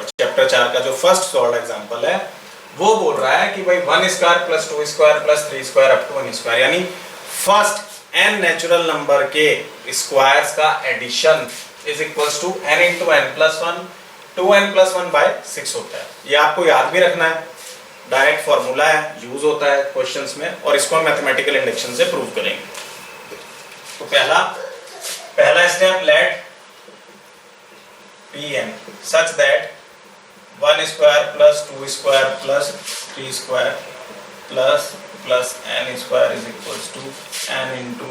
Chapter 4 का जो first solve example है वो बोल रहा है कि भाई 1 square plus 2 square plus 3 square up to 1 square, यानी फर्स्ट n नेचुरल नंबर के स्क्वायर्स का addition is equals to n into n plus 1 2n plus 1 by 6 होता है। ये आपको याद भी रखना है, डायरेक्ट फॉर्मूला है, यूज होता है क्वेश्चंस में, और इसको हम मैथमेटिकल इंडक्शन से प्रूव करेंगे। तो पहला step, let Pn such that 1 square plus 2 square plus 3 square plus n square is equals to n into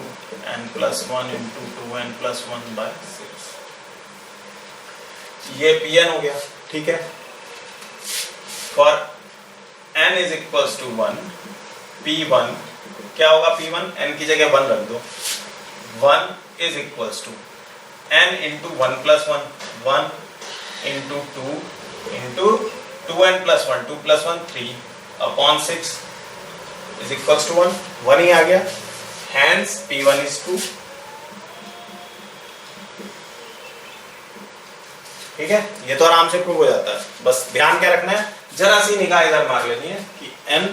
n plus 1 into 2n plus 1 by 6। ये Pn हो गया, ठीक है। For n is equals to 1, P1 क्या होगा, P1 n की जगह 1 रख दो, 1 is equals to n into 1 plus 1 into 2 into 2n plus 1 2 plus 1 3 upon 6 is equals to 1 ही आ गया, हैंस P1 इज 2। ठीक है, ये तो आराम से प्रूव हो जाता है। बस ध्यान क्या रखना है, जरा सी निगाह इधर मार लेनी है कि n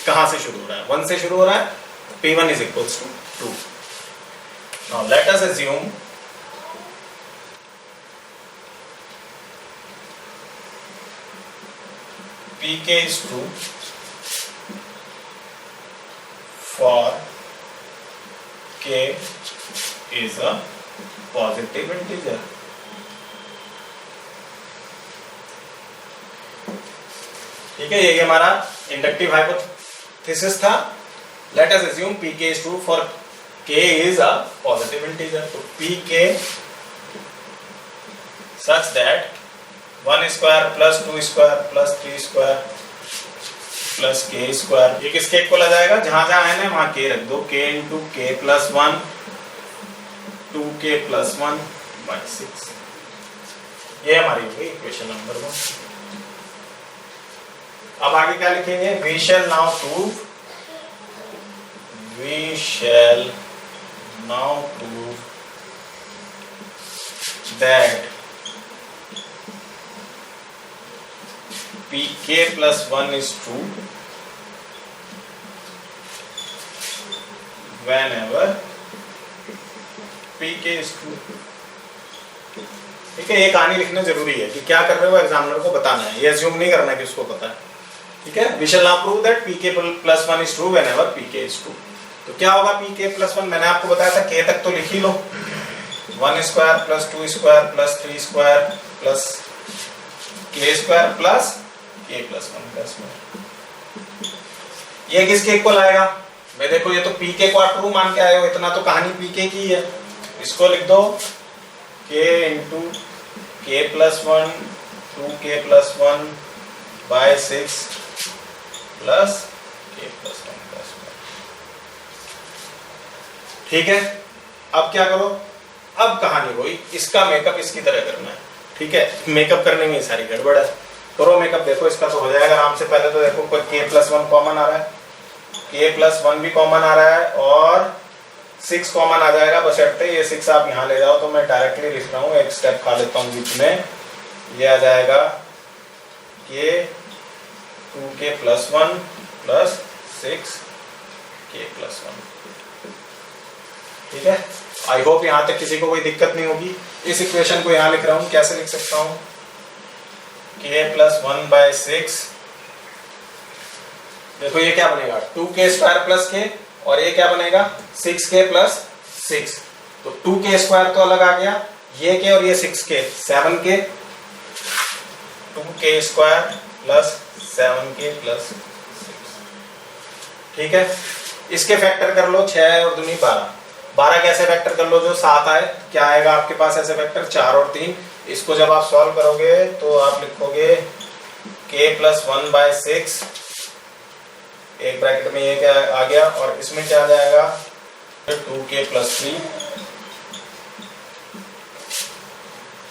कहां से शुरू हो रहा है, 1 से शुरू हो रहा है, P1 is equals to 2। Now let us assume Pk is true for k is a positive integer। ठीक है, ये हमारा इंडक्टिव हाइपोथेसिस था। Late us assume Pk is true for k is a positive integer। तो Pk such that 1 square plus 2 square plus 3 square plus k square, ये किसके equal आ जाएगा, जहां जहां है ना वहां k रख दो, k into k plus 1 2k plus 1 by 6। ये हमारी हो गई इक्वेशन नंबर 1। अब आगे क्या लिखेंगे, we shall now prove that Pk plus 1 is true whenever Pk is true। ठीक है, ये कहानी लिखना जरूरी है कि क्या कर रहे हो एग्जामिनर को बताना है, ये अज्यूम नहीं करना कि उसको पता है। ठीक है, we shall now prove that Pk plus 1 is true whenever Pk is true। तो क्या होगा Pk plus 1, मैंने आपको बताया था k तक तो लिख ही लो, 1 square plus 2 square plus 3 square plus k square plus k plus 1 plus 1। ये किसके इक्वल आएगा, मैं देखो ये तो Pk को आप ट्रू मान के आए हो, इतना तो कहानी Pk की है। इसको लिख दो k into k plus 1 2k plus 1 by 6 plus k plus 1 plus 1। ठीक है, अब क्या करो, अब कहानी वही, इसका मेकअप इसकी तरह करना है। ठीक है, मेकअप करने में सारी गड़बड़ है, करो मेकअप। देखो इसका तो हो जाएगा आराम से। पहले तो देखो कोई k प्लस 1 कॉमन आ रहा है, k प्लस 1 भी कॉमन आ रहा है और 6 कॉमन आ जाएगा, बशर्ते ये 6 आप यहाँ ले जाओ। तो मैं डायरेक्टली लिख रहा हूँ, एक स्टेप खा लेता हूँ बीच में, ये आ जाएगा k 2k plus 1 plus 6k plus 1। ठीक है, आई होप यहाँ तक किसी को कोई दिक्कत नहीं होगी। इस इक्वेशन को यहाँ लिख रहा हूँ, कैसे लिख सकता हूँ, k प्लस 1 बाय 6, देखो ये क्या बनेगा 2k स्क्वायर प्लस k, और ये क्या बनेगा 6k प्लस 6। तो 2k स्क्वायर तो अलग आ गया, ये k और ये 6k 7k, 2k square plus 7k plus 6। ठीक है, इसके फैक्टर कर लो, 6 और 2 12। 12 कैसे फैक्टर कर लो, जो 7 आए, क्या आएगा आपके पास ऐसे फैक्टर 4 और 3। इसको जब आप सॉल्व करोगे तो आप लिखोगे k प्लस 1 बाय 6, एक ब्रैकेट में ये क्या आ गया, और इसमें क्या आ जाएगा 2k प्लस 3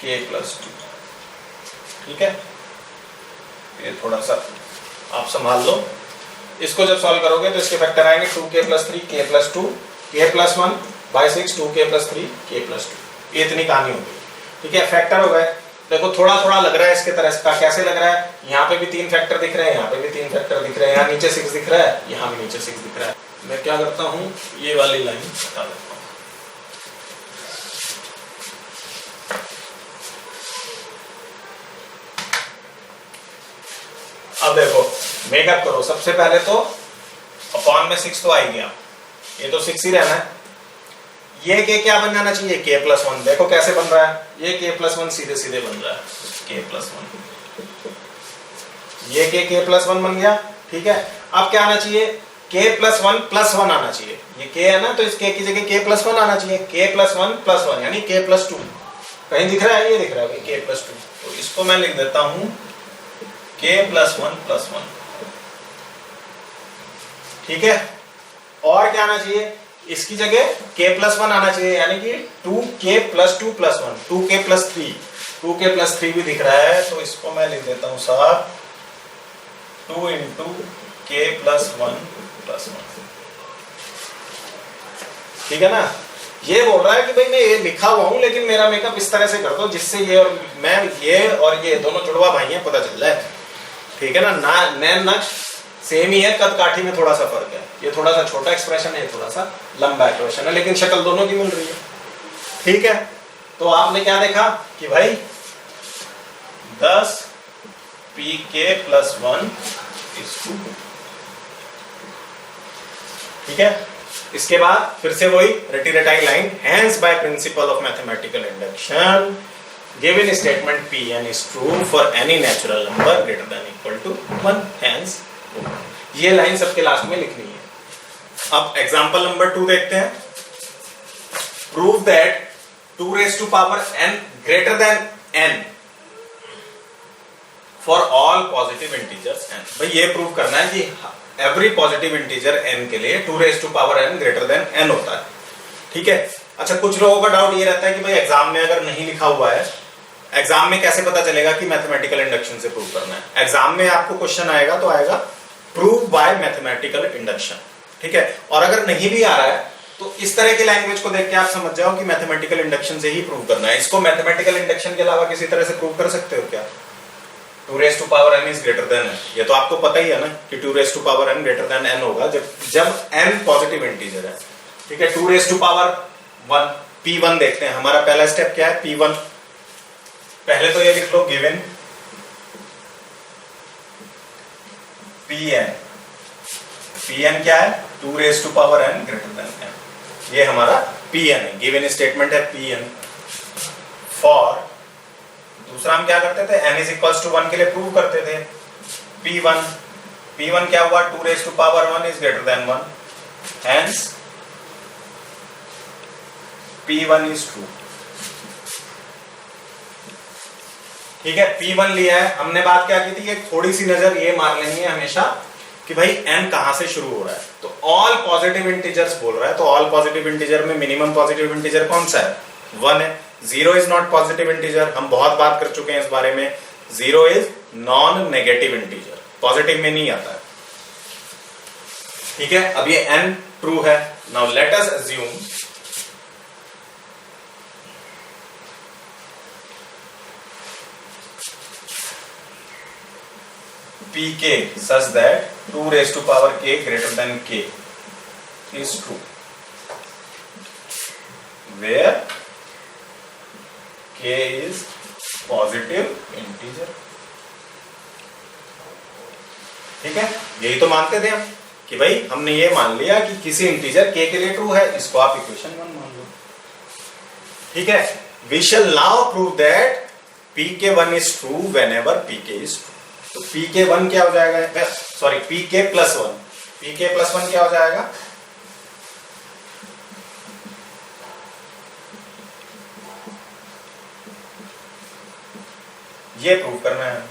k प्लस 2। ठीक है, ये थोड़ा सा आप संभाल लो। इसको जब सॉल्व करोगे तो इसके फैक्टर आएंगे 2k plus 3 k plus 2 k plus 1 by 6 2k plus 3 k plus 2। ये इतनी कहानी होगी। ठीक है, फैक्टर हो गए। देखो थोड़ा थोड़ा लग रहा है इसके तरह का, कैसे लग रहा है, यहाँ पे भी 3 फैक्टर दिख रहे हैं, यहाँ पे भी 3 फैक्टर दिख रहे हैं, यहाँ नीचे 6 दिख रहा है, यहाँ भी नीचे 6 दिख रहा है। मैं क्या करता हूँ, ये वाली लाइन हटा देता हूँ। अब देखो मेकअप करो, सबसे पहले तो अपॉन में 6 तो आ ही गया, ये तो 6 ही रहना है। ये के क्या बन जाना चाहिए, k प्लस 1। देखो कैसे बन रहा है, ये k प्लस 1 सीधे सीधे बन रहा है, k प्लस 1, ये k प्लस 1 बन गया। ठीक है, अब क्या आना चाहिए, k प्लस 1 प्लस 1 आना चाहिए। ये k है ना, तो इस k की जगह k प्लस 1 आना चाहिए, k प्लस 1 प्लस 1 यानी k प्लस 2। कहीं दिख रहा है, ये दिख रहा है k प्लस 2, तो इसको मैं लिख देता हूं k प्लस 1 प्लस 1। ठीक है, और क्या आना चाहिए, इसकी जगह k प्लस 1 आना चाहिए, यानी कि 2k plus 2 plus 1, 2k plus 3, 2k plus 3 भी दिख रहा है, तो इसको मैं लिख देता हूं साहब 2 इंटू k प्लस 1 प्लस 1। ठीक है ना, ये बोल रहा है कि भाई मैं ये लिखा हुआ हूं लेकिन मेरा मेकअप इस तरह से कर दो जिससे ये और मैं, ये और ये दोनों जुड़वा भाई हैं, पता चल रहा है। ठीक है ना, नैन नक्श सेम ही है, कद काठी में थोड़ा सा फर्क है, ये थोड़ा सा छोटा एक्सप्रेशन है, ये थोड़ा सा लंबा एक्सप्रेशन है, लेकिन शक्ल दोनों की मिल रही है। ठीक है, तो आपने क्या देखा कि भाई 10 pk प्लस 1 इज 2। ठीक है, इसके बाद फिर से वही रेटिरेटाइल line, hence by principle of mathematical induction given statement Pn is true for any natural number greater than equal to 1, hence ये लाइन सबके लास्ट में लिखनी है। अब एग्जांपल नंबर 2 देखते हैं। Prove that 2 raised to power n greater than n for all positive integers n। भाई ये प्रूव करना है कि एवरी पॉजिटिव इंटीजर n के लिए 2 raised to power n greater than n होता है। ठीक है, अच्छा कुछ लोगों का डाउट ये रहता है कि भाई एग्जाम में अगर नहीं लिखा हुआ है, एग्जाम में कैसे पता चलेगा कि मैथमेटिकल इंडक्शन से प्रूव करना है। एग्जाम में आपको क्वेश्चन आएगा तो आएगा प्रूव बाय मैथमेटिकल इंडक्शन। ठीक है, और अगर नहीं भी आ रहा है तो इस तरह की लैंग्वेज को देख के आप समझ जाओ कि मैथमेटिकल इंडक्शन से ही प्रूव करना है। इसको मैथमेटिकल इंडक्शन के अलावा किसी तरह से प्रूव कर सकते हो क्या, 2 raised to power n is greater than n, ये तो आपको पता ही है ना कि 2 raised to power n greater than n होगा जब n पॉजिटिव इंटीजर है। ठीक है, 2 raised to power 1 p1 देखते हैं, हमारा पहला स्टेप क्या है, p1। पहले तो ये लिख लो गिवन pn, pn क्या है, 2 raised to power n greater than n, ये हमारा pn है, गिवन स्टेटमेंट है pn। फॉर दूसरा हम क्या करते थे, n is equals to 1 के लिए प्रूव करते थे p1, p1 क्या हुआ, 2 raised to power 1 is greater than 1, hence p1 is true। ठीक है, P1 लिया है हमने, बात क्या की थी, एक थोड़ी सी नजर ये मार लेनी है हमेशा कि भाई n कहां से शुरू हो रहा है, तो ऑल पॉजिटिव इंटीजर्स बोल रहा है, तो ऑल पॉजिटिव इंटीजर में मिनिमम पॉजिटिव इंटीजर कौन सा है, 1 है। 0 इज नॉट पॉजिटिव इंटीजर, हम बहुत बात कर चुके हैं इस बारे में, 0 is non negative integer, positive में नहीं आता है। ठीक है, अब ये n ट्रू है। Now let us assume pk such that 2 raised to power k greater than k is true, where k is positive integer। ठीक है, यही तो मानते थे हम कि भाई हमने ये मान लिया कि किसी इंटीजर k के लिए ट्रू है, इसको आप इक्वेशन 1 मान लो। ठीक है, we shall now prove that pk1 is true whenever pk is true। तो pk1 क्या हो जाएगा, sorry pk plus 1, pk plus 1 क्या हो जाएगा, ये प्रूव करना है।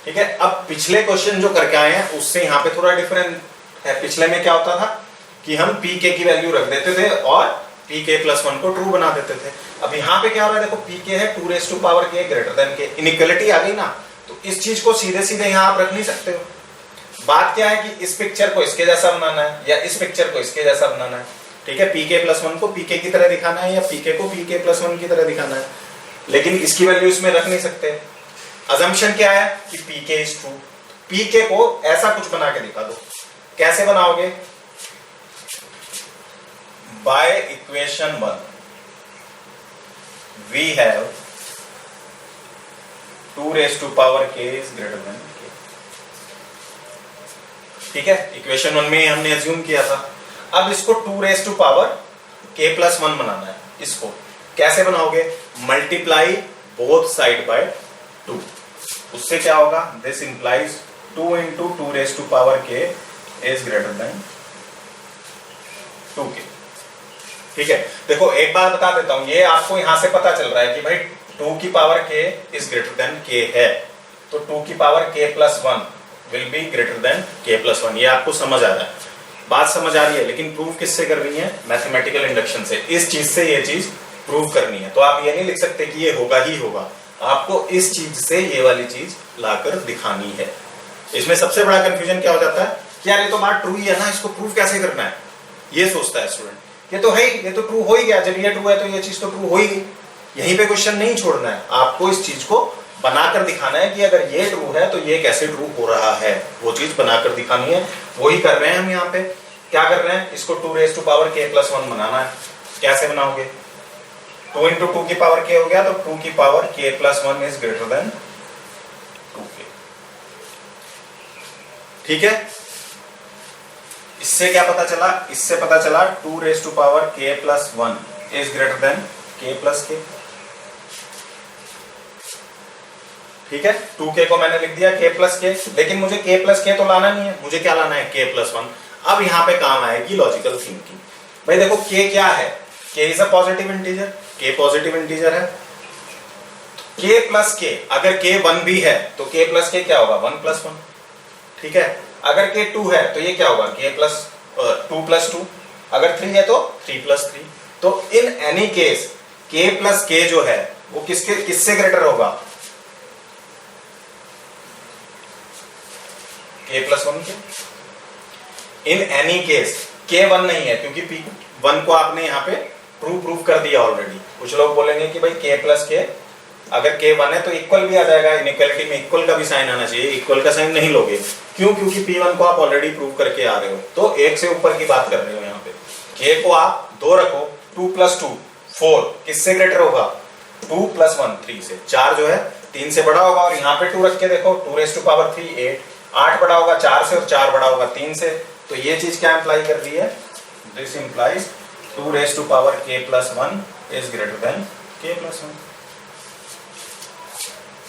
ठीक है, अब पिछले क्वेश्चन जो करके आए हैं उससे यहाँ पे थोड़ा डिफरेंट है। पिछले में क्या होता था कि हम pk की वैल्यू रख देते थे और pk प्लस 1 को ट्रू बना देते थे। अब यहाँ पे क्या हो रहा है, देखो pk है 2 raised to power k greater than k, inequality आ गई ना, तो इस चीज को सीधे सीधे यहाँ आप रख नहीं सकते हो। बात क्या है कि इस पिक्चर को इसके जैसा बनाना है या इस पिक्चर को इसके जैसा बनाना है, ठीक है, pk प्लस 1 को pk की तरह दिखाना है या pk को pk प्लस 1 की तरह दिखाना है, लेकिन इसकी वैल्यू इसमें रख नहीं सकते। अजम्पशन क्या है कि pk इज ट्रू, pk को ऐसा कुछ बना के दिखा दो। कैसे बनाओगे? By equation 1 we have 2 raised to power k is greater than k। ठीक है, इक्वेशन 1 में हमने अज्यूम किया था। अब इसको 2 raised to power k plus 1 बनाना है। इसको कैसे बनाओगे? Multiply both side by 2। उससे क्या होगा? This implies 2 into 2 raised to power k is greater than 2k। ठीक है, देखो एक बात बता देता हूं, ये आपको यहां से पता चल रहा है कि भाई 2 की power k is greater then k है, तो 2 की power k plus 1 will be greater than k plus 1। ये आपको समझ आ रहा है, बात समझ आ रही है। लेकिन प्रूव किससे कर रही है? मैथमेटिकल इंडक्शन से। इस चीज से ये चीज प्रूव करनी है, तो आप ये नहीं लिख सकते कि ये होगा ही होगा, आपको इस चीज से ये वाली चीज लाकर दिखानी है। इसमें सबसे बड़ा कंफ्यूजन क्या हो जाता है कि यार ये तो बात ट्रू ही है ना, इसको प्रूव कैसे करना है, ये सोचता है स्टूडेंट। ये तो है, ये तो ट्रू हो ही गया, जब ये ट्रू है तो ये चीज तो ट्रू हो ही गई। यहीं पे क्वेश्चन नहीं छोड़ना है, आपको इस चीज को बनाकर दिखाना है कि अगर ये ट्रू है तो ये कैसे ट्रू हो रहा है, वो चीज बनाकर दिखानी है। वही कर रहे हैं हम यहाँ पे। क्या कर रहे हैं? इसको 2 raised to power k plus 1 बनाना है। कैसे बनाओगे? 2 into 2 की पावर k हो गया, तो 2 की power k plus 1 is greater then 2k। ठीक है, इससे क्या पता चला? इससे पता चला 2 raised to power k plus 1 is greater then k plus k। ठीक है, 2k को मैंने लिख दिया k प्लस k, लेकिन मुझे k प्लस k तो लाना नहीं है, मुझे क्या लाना है? k plus 1। अब यहां पे काम आएगी लॉजिकल थिंकिंग। भाई देखो k क्या है? k is a positive integer, k positive integer है। k प्लस k, अगर k 1 भी है तो k प्लस k क्या होगा? 1 प्लस 1। ठीक है, अगर k 2 है तो ये क्या होगा? k plus 2 plus 2। अगर 3 है तो 3 प्लस 3। तो in any case k plus k जो है वो किससे ग्रेटर होगा? k प्लस 1 के। इन एनी केस k 1 नहीं है, क्योंकि p 1 को आपने यहाँ पे प्रूव कर दिया ऑलरेडी। कुछ लोग बोलेंगे कि भाई k प्लस k, अगर k 1 है तो इक्वल भी आ जाएगा, इनइक्वालिटी में इक्वल का भी साइन आना चाहिए, इक्वल का साइन नहीं लोगे। क्यों? क्योंकि p1 को आप ऑलरेडी प्रूव करके आ रहे हो, तो एक से ऊपर की बात कर रहे हो यहाँ पे। k को आप 2 रखो, 2 प्लस 2 4, किससे ग्रेटर होगा? 2 प्लस 1 3 से। 4 जो है 3 से बड़ा होगा, और यहाँ पे 2 रख के देखो, 2 raised to power 3 8। 8 बड़ा होगा 4 से और 4 बड़ा होगा 3 से। तो ये चीज क्या इंप्लाई कर रही है? This implies 2 raised to power k plus 1 is greater then k plus 1।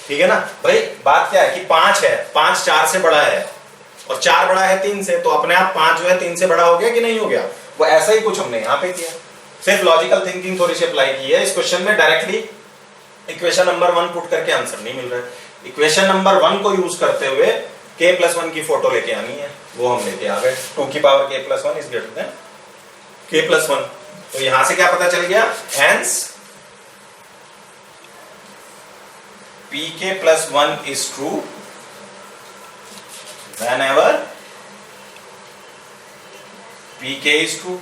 ठीक है ना भाई? बात क्या है कि 5 है, 5 4 से बड़ा है और 4 बड़ा है 3 से, तो अपने आप 5 जो है 3 से बड़ा हो गया कि नहीं हो गया? वो ऐसा ही कुछ हमने यहाँ पे किया, सिर्फ लॉजिकल थिंकिंग थोड़ी सी अप्लाई की है। इस क्वेश्चन में डायरेक्टली इक्वेशन नंबर 1 पुट करके आंसर नहीं मिल रहा है। इक्वेशन नंबर 1 को यूज करते हुए k प्लस 1 की फोटो लेके आनी है, वो हम लेके आ गए। 2 की power k plus 1 is greater then k plus 1। तो यहां से क्या पता चल गया? Hence pk plus 1 is true whenever pk is true।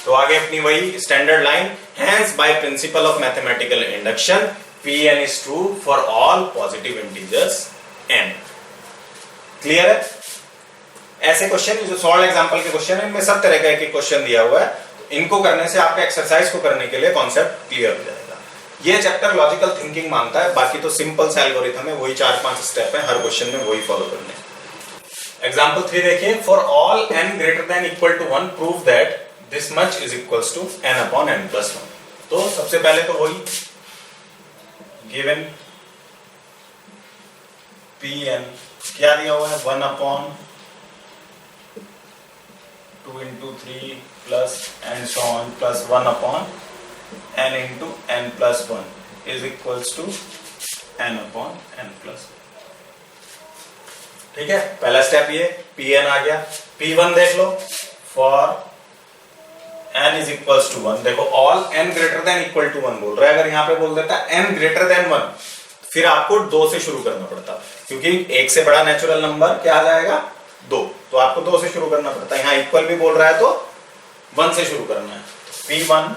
तो आगे अपनी वही standard line, hence by principle of mathematical induction pn is true for all positive integers n। Clear है? ऐसे क्वेश्चन जो सॉल्व एग्जांपल के क्वेश्चन है, इनमें सब तरह का एक क्वेश्चन दिया हुआ है, इनको करने से आपके एक्सरसाइज को करने के लिए कॉन्सेप्ट क्लियर हो जाएगा। ये चैप्टर लॉजिकल थिंकिंग मानता है, बाकी तो सिंपल सा एल्गोरिथम है, वही 4-5 स्टेप है, हर क्वेश्चन में वही फॉलो करने हैं। एग्जांपल 3 देखिए, for all n greater than equal to 1 prove that this much is equals to n upon n plus 1। तो सबसे पहले तो वही गिवन pn क्या दिया हुआ है? 1 upon 2 into 3 plus and so on plus 1 upon n into n plus 1 is equals to n upon n plus 1। ठीक है, पहला स्टेप ये pn आ गया। p1 देख लो, for n is equals to 1। देखो all n greater than equal to 1 बोल रहा है, अगर यहाँ पे बोल देता n greater than 1 फिर आपको 2 से शुरू करना पड़ता, क्योंकि 1 से बड़ा नेचुरल नंबर क्या आ जाएगा? 2। तो आपको आपको 2 से शुरू करना पड़ता है, यहाँ इक्वल भी बोल रहा है तो 1 से शुरू करना है। P1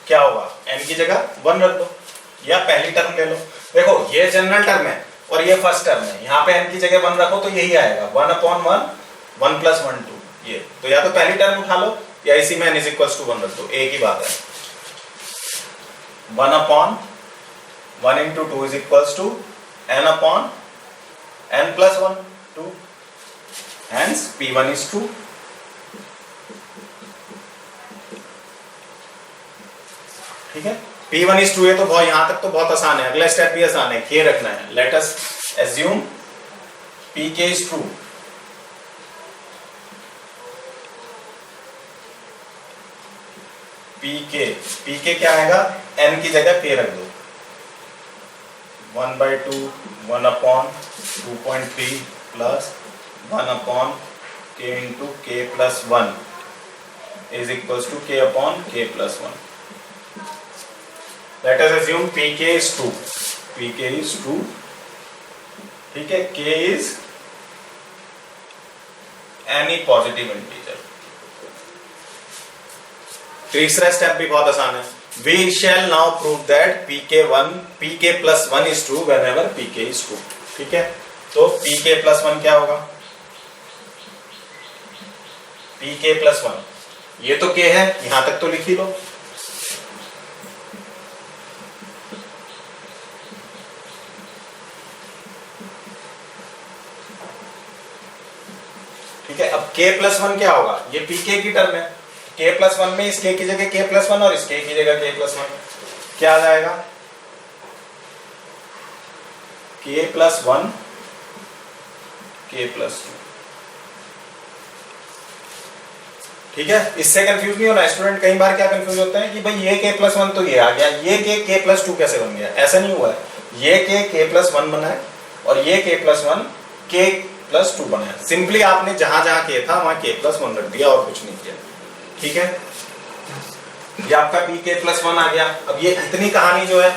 क्या होगा, n की जगह 1 रख दो या पहली टर्म ले लो। देखो ये जनरल टर्म है और ये फर्स्ट टर्म है, यहाँ पे n की जगह 1 रखो तो यही आएगा 1/1 1 + 1 2 ये। तो या तो पहली टर्म उठा लो या इसी में n = 1 रख दो, एक ही बात है। 1/1 × 2 = n/n + 1 2, hence P1 is 2। ठीक है, P1 is 2 है तो बहुत, यहां तक तो बहुत आसान है। अगला स्टेप भी आसान है, K रखना है। Let us assume Pk is 2। Pk क्या आएगा, n की जगह k रख दो, 1/2 1/2.3 plus 1/k × k + 1 = k/k + 1। Let us assume Pk is 2। Pk is 2, ठीक है, K is any positive integer। तीसरा स्टेप भी बहुत आसान है। We shall now prove that Pk + 1 is true whenever Pk is 2। ठीक है, तो Pk + 1 क्या होगा, Pk + 1, ये तो K है, यहां तक तो लिख ही लो। ठीक है, अब K + 1 क्या होगा, ये Pk की टर्म है, K + 1 में इस K की जगह K + 1 और इस K की जगह K + 1 क्या आ जाएगा, K + 1 K + 2। ठीक है, इससे कंफ्यूज नहीं होना। स्टूडेंट कई बार क्या कंफ्यूज होते हैं कि भाई ये K + 1 तो ये आ गया, ये K + 2 कैसे बन गया। ऐसा नहीं हुआ है, ये K + 1 बना है और ये K + 1 K + 2 बना है। सिंपली आपने जहां जहां K था वहां K + 1 रख दिया और कुछ नहीं किया। ठीक है, ये आपका Pk + 1 आ गया। अब ये इतनी कहानी जो है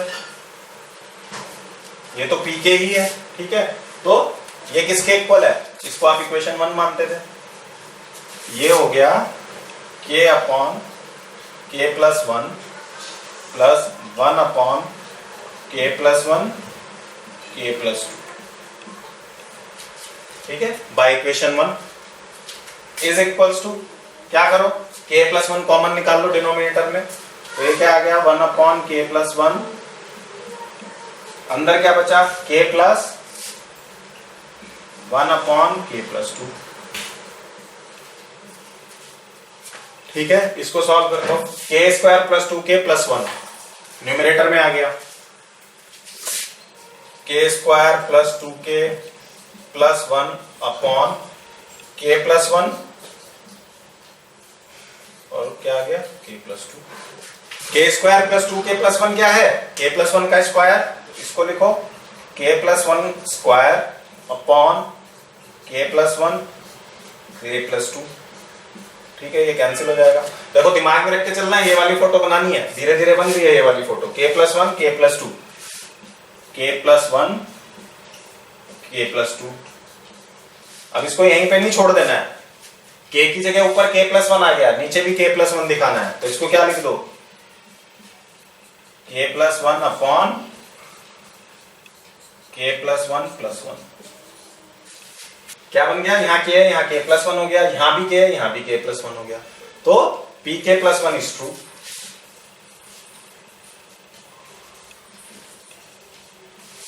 ये तो Pk ही है। ठीक है, तो ये किसके इक्वल है, इसको आप इक्वेशन 1 मानते थे। ये हो गया K/K + 1 + 1/K + 1 K + 2। ठीक है, by equation 1 is equals to, क्या करो, K + 1 कॉमन निकाल लो डिनोमिनेटर में, तो ये क्या आ गया 1/K + 1, अंदर क्या बचा K + 1/K + 2। ठीक है, इसको सॉल्व कर लो, K² + 2K + 1 न्यूमरेटर में आ गया, K² + 2K + 1/K + 1 और क्या आ गया K + 2। K² + 2K + 1 क्या है, K + 1 का स्क्वायर, इसको लिखो K + 1 स्क्वायर K + 1 K + 2। ठीक है, ये कैंसिल हो जाएगा। देखो दिमाग में रख के चलना है, ये वाली फोटो बनानी है, धीरे धीरे बन रही है ये वाली photo. K + 1 K + 2 K + 1 K + 2। अब इसको यहीं पे नहीं छोड़ देना है, K की जगह ऊपर K + 1 आ गया, नीचे भी K + 1 दिखाना है, तो इसको क्या लिख दो K + 1/K + 1 + 1। क्या बन गया, यहाँ K है, यहाँ K + 1 हो गया, यहाँ भी K है, यहाँ भी K + 1 हो गया। तो Pk + 1 is true।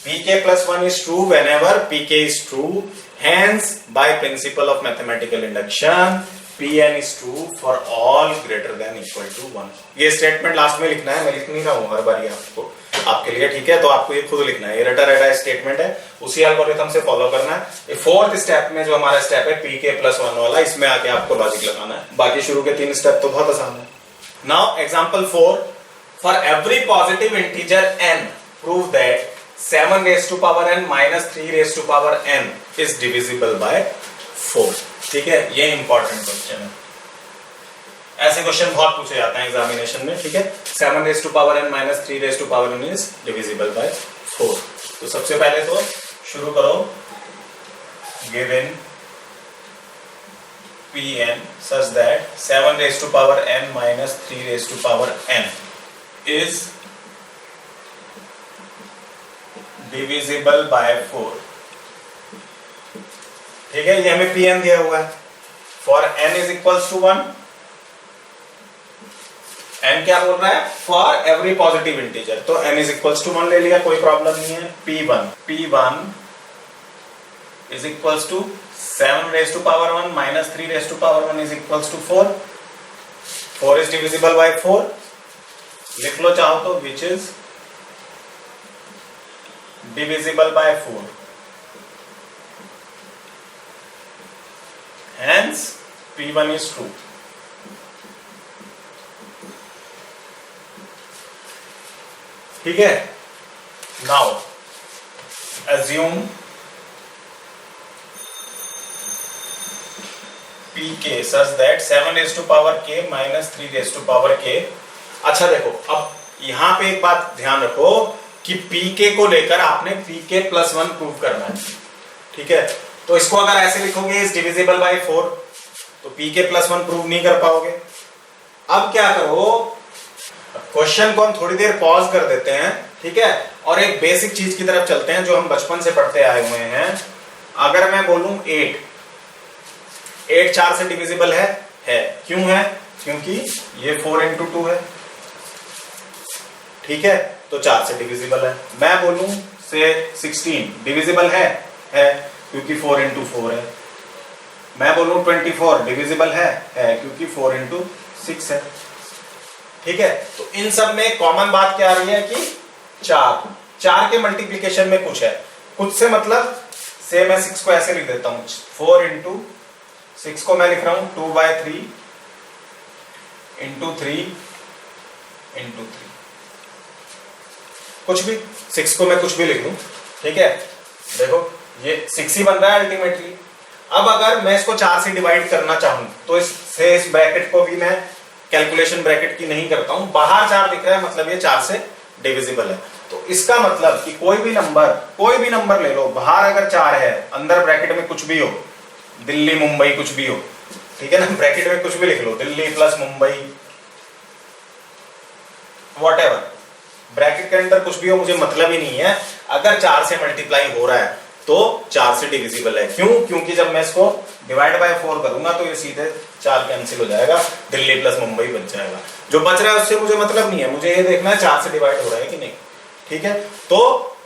Pk + 1 is true whenever Pk is true, hence by principle of mathematical induction Pn is true for all greater than equal to 1। ये स्टेटमेंट लास्ट में लिखना है, मैं लिख नहीं रहा हूं हर बार ये आपके लिए। ठीक है, तो आपको ये खुद लिखना है, ये रटा रटा स्टेटमेंट है, उसी एल्गोरिथम से फॉलो करना है। ये फोर्थ स्टेप में जो हमारा स्टेप है Pk + 1 वाला, इसमें आके आपको लॉजिक लगाना है। बाकी शुरू के 3 स्टेप तो बहुत आसान है। Now example 4, for every positive integer n prove that 7n - 3n is divisible by 4। ठीक है, ये इंपॉर्टेंट क्वेश्चन है, ऐसे क्वेश्चन बहुत पूछे जाते हैं एग्जामिनेशन में। ठीक है, 7n - 3n is divisible by 4। तो सबसे पहले तो शुरू करो, given Pn such that 7 raised to power n minus 3 raised to power n is divisible by 4। ठीक है, ये हमें Pn दिया हुआ है। For n is equals to 1, n क्या बोल रहा है? For every positive integer, तो n is equals to 1 ले लिया, कोई प्रॉब्लम नहीं है। P1 is equals to 7 raised to power 1 minus 3 raised to power 1 is equals to 4। 4 is divisible by 4, लिख लो चाहो तो, which is divisible by 4, hence P1 is true। ठीक है, now assume Pk such that 7 raised to power k minus 3 raised to power k। अच्छा देखो, अब यहां पे एक बात ध्यान रखो कि Pk को लेकर आपने Pk प्लस 1 प्रूव करना है। ठीक है, तो इसको अगर ऐसे लिखोगे इज डिविजिबल बाय 4, तो Pk प्लस 1 प्रूव नहीं कर पाओगे। अब क्या करो, क्वेश्चन को हम थोड़ी देर पॉज कर देते हैं, ठीक है, और एक बेसिक चीज की तरफ चलते हैं जो हम बचपन से पढ़ते आए हुए हैं। अगर मैं बोलूं 8 4 से डिविजिबल है, क्यों है? क्योंकि ये 4 into 2 है। ठीक है, तो 4 से डिविजिबल है। मैं बोलूं से 16 डिविजिबल है क्योंकि 4 into 4 है। मैं बोलूं 24 डिविजिबल है क्योंकि 4 into 6 है। ठीक है, तो इन सब में कॉमन बात क्या आ रही है कि 4 के मल्टीप्लीकेशन में कुछ है, कुछ से मतलब से मैं 6 को ऐसे लिख देता हूं, 4 into 6 को मैं लिख रहा हूं 2/3 into 3 into 3, कुछ भी 6 को मैं कुछ भी लिख दूं। ठीक है, देखो ये 6 ही बन रहा है अल्टीमेटली। अब अगर मैं इसको 4 से डिवाइड करना चाहूं तो इस ब्रैकेट को भी मैं कैलकुलेशन ब्रैकेट की नहीं करता हूं, बाहर 4 दिख रहा है मतलब ये 4 से डिविजिबल है। तो इसका मतलब कि कोई भी नंबर ले लो, बाहर अगर 4 है, अंदर ब्रैकेट में कुछ भी हो, दिल्ली मुंबई कुछ भी हो, ठीक है ना, ब्रैकेट में कुछ भी लिख लो, Delhi plus Mumbai whatever, bracket के अंदर कुछ भी हो, मुझे मतलब ही नहीं है। अगर 4 से मल्टीप्लाई हो रहा है तो 4 से डिविजिबल है। क्यों? क्योंकि जब मैं इसको डिवाइड बाय 4 करूंगा तो ये सीधे 4 कैंसिल हो जाएगा, दिल्ली प्लस मुंबई बच जाएगा। जो बच रहा है उससे मुझे मतलब नहीं है, मुझे ये देखना है 4 से डिवाइड हो रहा है कि नहीं। ठीक है, तो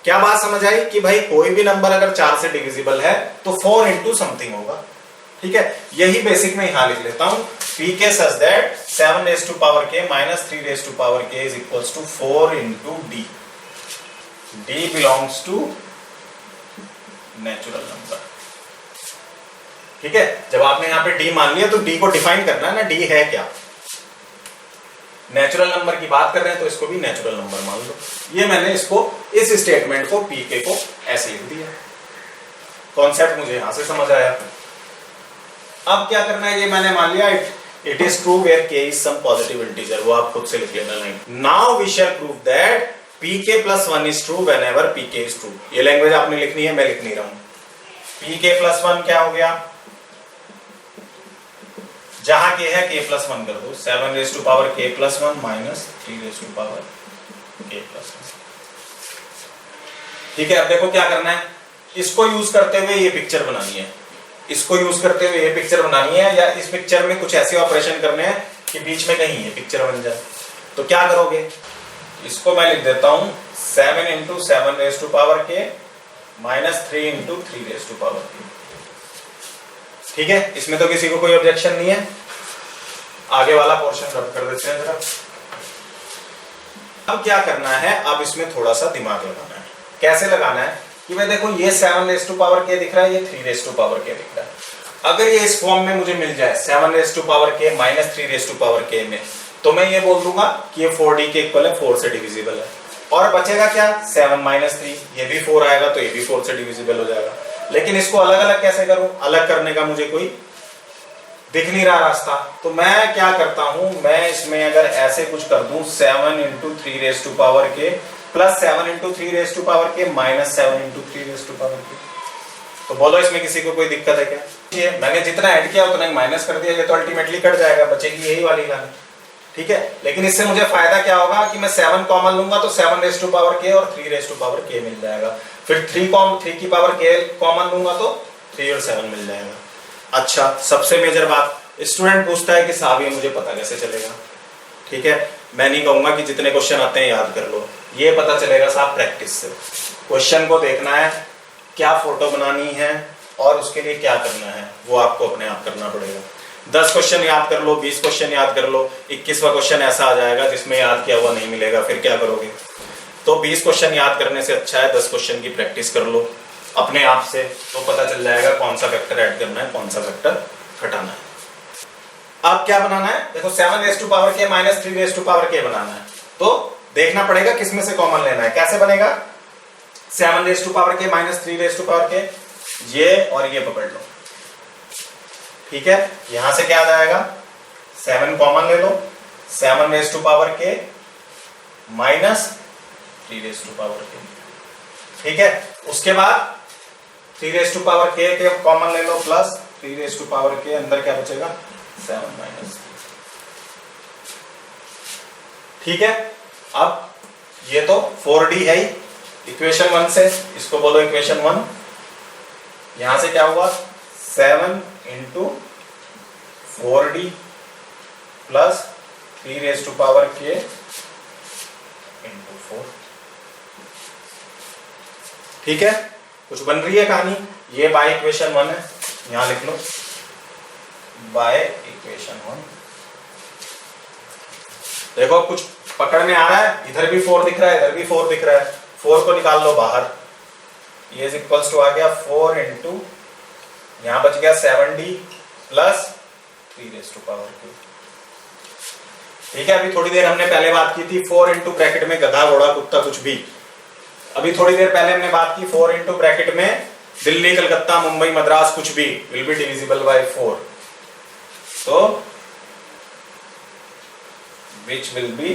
क्या बात समझ आई कि भाई कोई भी नंबर अगर 4 से डिविजिबल है तो 4 into समथिंग होगा। ठीक है, यही बेसिक में यहां लिख लेता हूं, Pk such that 7 raised to power k minus 3 raised to power k is equals to 4 into d। d belongs to natural number. ठीक है, जब आपने यहां पे d मान लिया तो d को डिफाइन करना है ना, d है क्या? नेचुरल नंबर की बात कर रहे हैं तो इसको भी नेचुरल नंबर मान लो। ये मैंने इसको, इस स्टेटमेंट को Pk को ऐसे लिख दिया। कॉन्सेप्ट मुझे यहां से समझ आया। अब क्या करना है, ये मैंने मान लिया it is true where k is some positive integer, वो आप खुद से लिख लेना line. Now we shall prove that Pk plus 1 is true whenever Pk is true। ये लैंग्वेज आपने लिखनी है, मैं लिख नहीं रहा हूं। Pk plus 1 क्या हो गया, जहां k है k plus 1 कर दो, 7 raised to power k plus 1 minus 3 raised to power k plus 1। ठीक है, अब देखो क्या करना है, इसको यूज करते हुए ये पिक्चर बनानी है, इसको यूज करते हुए ये पिक्चर बनानी है, या इस पिक्चर में कुछ ऐसे ऑपरेशन करने हैं कि बीच में कहीं ये पिक्चर बन जाए। तो क्या करोगे, इसको मैं लिख देता हूं 7 into 7 raised to power k minus 3 into 3 raised to power k। ठीक है, इसमें तो किसी को कोई ऑब्जेक्शन नहीं है। आगे वाला पोर्शन रब कर देते हैं जरा। अब क्या करना है, अब इसमें थोड़ा सा दिमाग लगाना है। कैसे लगाना है कि भाई देखो ये 7 raised to power k दिख रहा है, ये 3 raised to power k दिख रहा है। अगर ये इस फॉर्म में मुझे मिल जाए 7 raised to power k minus 3 raised to power k में, तो मैं ये बोल दूंगा कि ये 4d के इक्वल है, 4 से डिविजिबल है। और बचेगा क्या, 7 minus 3, ये भी 4 आएगा तो ये भी 4 से डिविजिबल हो जाएगा। लेकिन इसको अलग अलग कैसे करूं, अलग करने का मुझे कोई दिख नहीं रहा रास्ता। तो मैं क्या करता हूं, मैं इसमें अगर ऐसे कुछ कर दूं 7 into 3 raised to power k plus 7 into 3 raised to power k minus 7 into 3 raised to power k। तो बोलो इसमें किसी को कोई दिक्कत है क्या? ये मैंने जितना ऐड किया उतना ही माइनस कर दिया, ये तो अल्टीमेटली कट जाएगा, बचेगी यही वाली लाइन। ठीक है, लेकिन इससे मुझे फायदा क्या होगा कि मैं 7 कॉमन लूंगा तो 7 रेज़ टू पावर k और 3 रेज़ टू पावर k मिल जाएगा। फिर 3 की पावर k कॉमन लूंगा तो 3 और 7 मिल जाएगा। अच्छा, सबसे मेजर बात, स्टूडेंट पूछता है कि साहब ये मुझे पता कैसे चलेगा? ठीक है, मैं नहीं कहूंगा कि जितने क्वेश्चन आते हैं याद कर लो, ये पता चलेगा साहब प्रैक्टिस से। क्वेश्चन को देखना है, क्या फोटो बनानी है और उसके लिए क्या करना है वो आपको अपने आप करना पड़ेगा। 10 क्वेश्चन याद कर लो, 20 क्वेश्चन याद कर लो, 21वां क्वेश्चन ऐसा आ जाएगा जिसमें याद किया हुआ नहीं मिलेगा, फिर क्या करोगे? तो 20 क्वेश्चन याद करने से अच्छा है 10 क्वेश्चन की प्रैक्टिस कर लो अपने आप से, तो पता चल जाएगा कौन सा वेक्टर ऐड करना है, कौन सा वेक्टर हटाना है। अब क्या बनाना है? देखो 7 raise to power k minus 3 raise to power k बनाना है, तो देखना पड़ेगा किसमें से कॉमन लेना है। कैसे बनेगा? 7 raise to power k minus 3 raise to power k, ये और ये पकड़ लो। ठीक है, यहां से क्या आ जाएगा? 7 कॉमन ले लो, 7 raise to power k minus 3 raise to power k। ठीक है, उसके बाद 3 रेज़ टू पावर k के कॉमन ले लो plus 3 raise to power k, अंदर क्या बचेगा? 7 माइनस। ठीक है, अब ये तो 4D है ही, इक्वेशन 1 से इसको बोलो इक्वेशन 1। यहां से क्या हुआ? 7 into 4D plus 3 raise to power k into 4। ठीक है, कुछ बन रही है कहानी। ये बाय इक्वेशन 1 है, यहां लिख लो बाय इक्वेशन 1। देखो कुछ पकड़ में आ रहा है, इधर भी 4 दिख रहा है, इधर भी 4 दिख रहा है, 4 को निकाल लो बाहर, ये इज इक्वल्स टू आ गया 4 इंटू, यहां बच गया 7D plus 3 raise to power k। ठीक है, अभी थोड़ी देर हमने पहले बात की थी 4 इंटू ब्रैकेट में गधा घोड़ा कुत्ता कुछ भी। अभी थोड़ी देर पहले हमने बात की 4 इंटू ब्रैकेट में दिल्ली कलकत्ता मुंबई मद्रास कुछ भी विल बी डिविजिबल बाय 4, तो which will be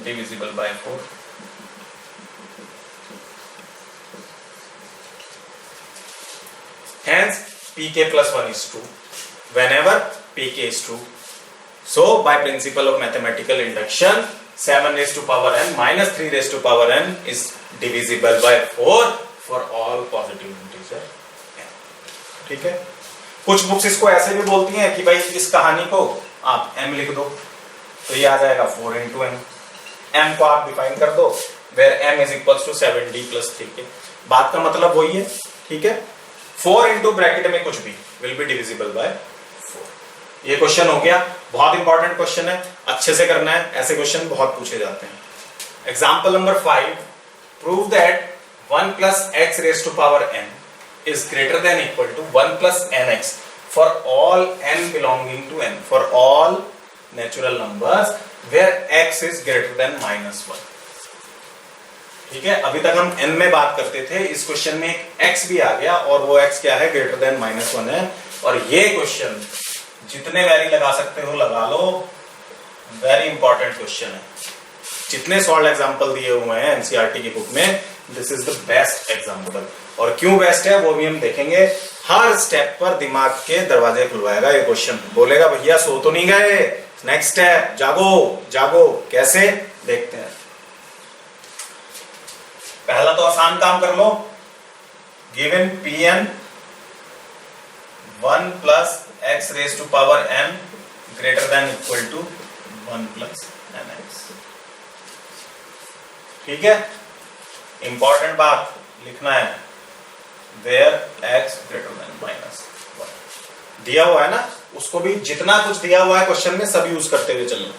divisible by 4। Hence pk plus 1 is true whenever pk is true। So by principle of mathematical induction 7 raised to power n minus 3 raised to power n is divisible by 4 for all positive integer n। ठीक है, कुछ books इसको ऐसे भी बोलती हैं कि भाई इस कहानी को आप m लिख दो, तो ये आ जाएगा 4 इंटू m। m को आप डिफाइन कर दो where m is equals to 7d plus 3k। बात का मतलब वही है। ठीक है, 4 इंटू ब्रैकेट में कुछ भी विल बी डिविजिबल बाय 4। ये क्वेश्चन हो गया, बहुत इंपॉर्टेंट क्वेश्चन है, अच्छे से करना है, ऐसे क्वेश्चन बहुत पूछे जाते हैं। Example number 5, prove that 1 plus x raise to power n is greater than equal to 1 plus nx for all n belonging to n, for all natural numbers where x is greater than -1। ठीक है, अभी तक हम n में बात करते थे, इस क्वेश्चन में एक x भी आ गया और वो x क्या है? ग्रेटर देन -1 है। और ये क्वेश्चन जितने वैरी लगा सकते हो लगा लो, वेरी इंपॉर्टेंट क्वेश्चन है। जितने सॉल्व एग्जाम्पल दिए हुए हैं एनसीईआरटी की बुक में, this is the best example. और क्यों बेस्ट है वो भी हम देखेंगे। हर स्टेप पर दिमाग के दरवाजे खुलवाएगा ये क्वेश्चन, बोलेगा भैया सो तो नहीं गए, नेक्स्ट स्टेप जागो जागो। कैसे देखते हैं। पहला तो आसान काम कर लो, given Pn 1 plus x raise to power n greater than equal to 1 plus nx। ठीक है, इंपॉर्टेंट बात लिखना है, where x greater than -1 दिया हुआ है ना, उसको भी जितना कुछ दिया हुआ है क्वेश्चन में सब यूज करते हुए चलना।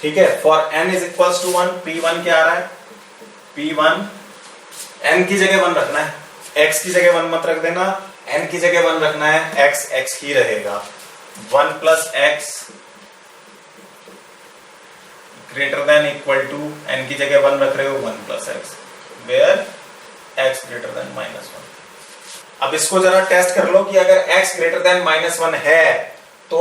ठीक है, for n is equals to 1, p1 क्या आ रहा है? p1 n की जगह 1 रखना है, x की जगह 1 मत रख देना, n की जगह 1 रखना है, x ही रहेगा। 1 plus x greater than equal to, n की जगह 1 रख रहे हो, 1 plus x where x greater than -1। अब इसको जरा टेस्ट कर लो कि अगर x ग्रेटर देन -1 है तो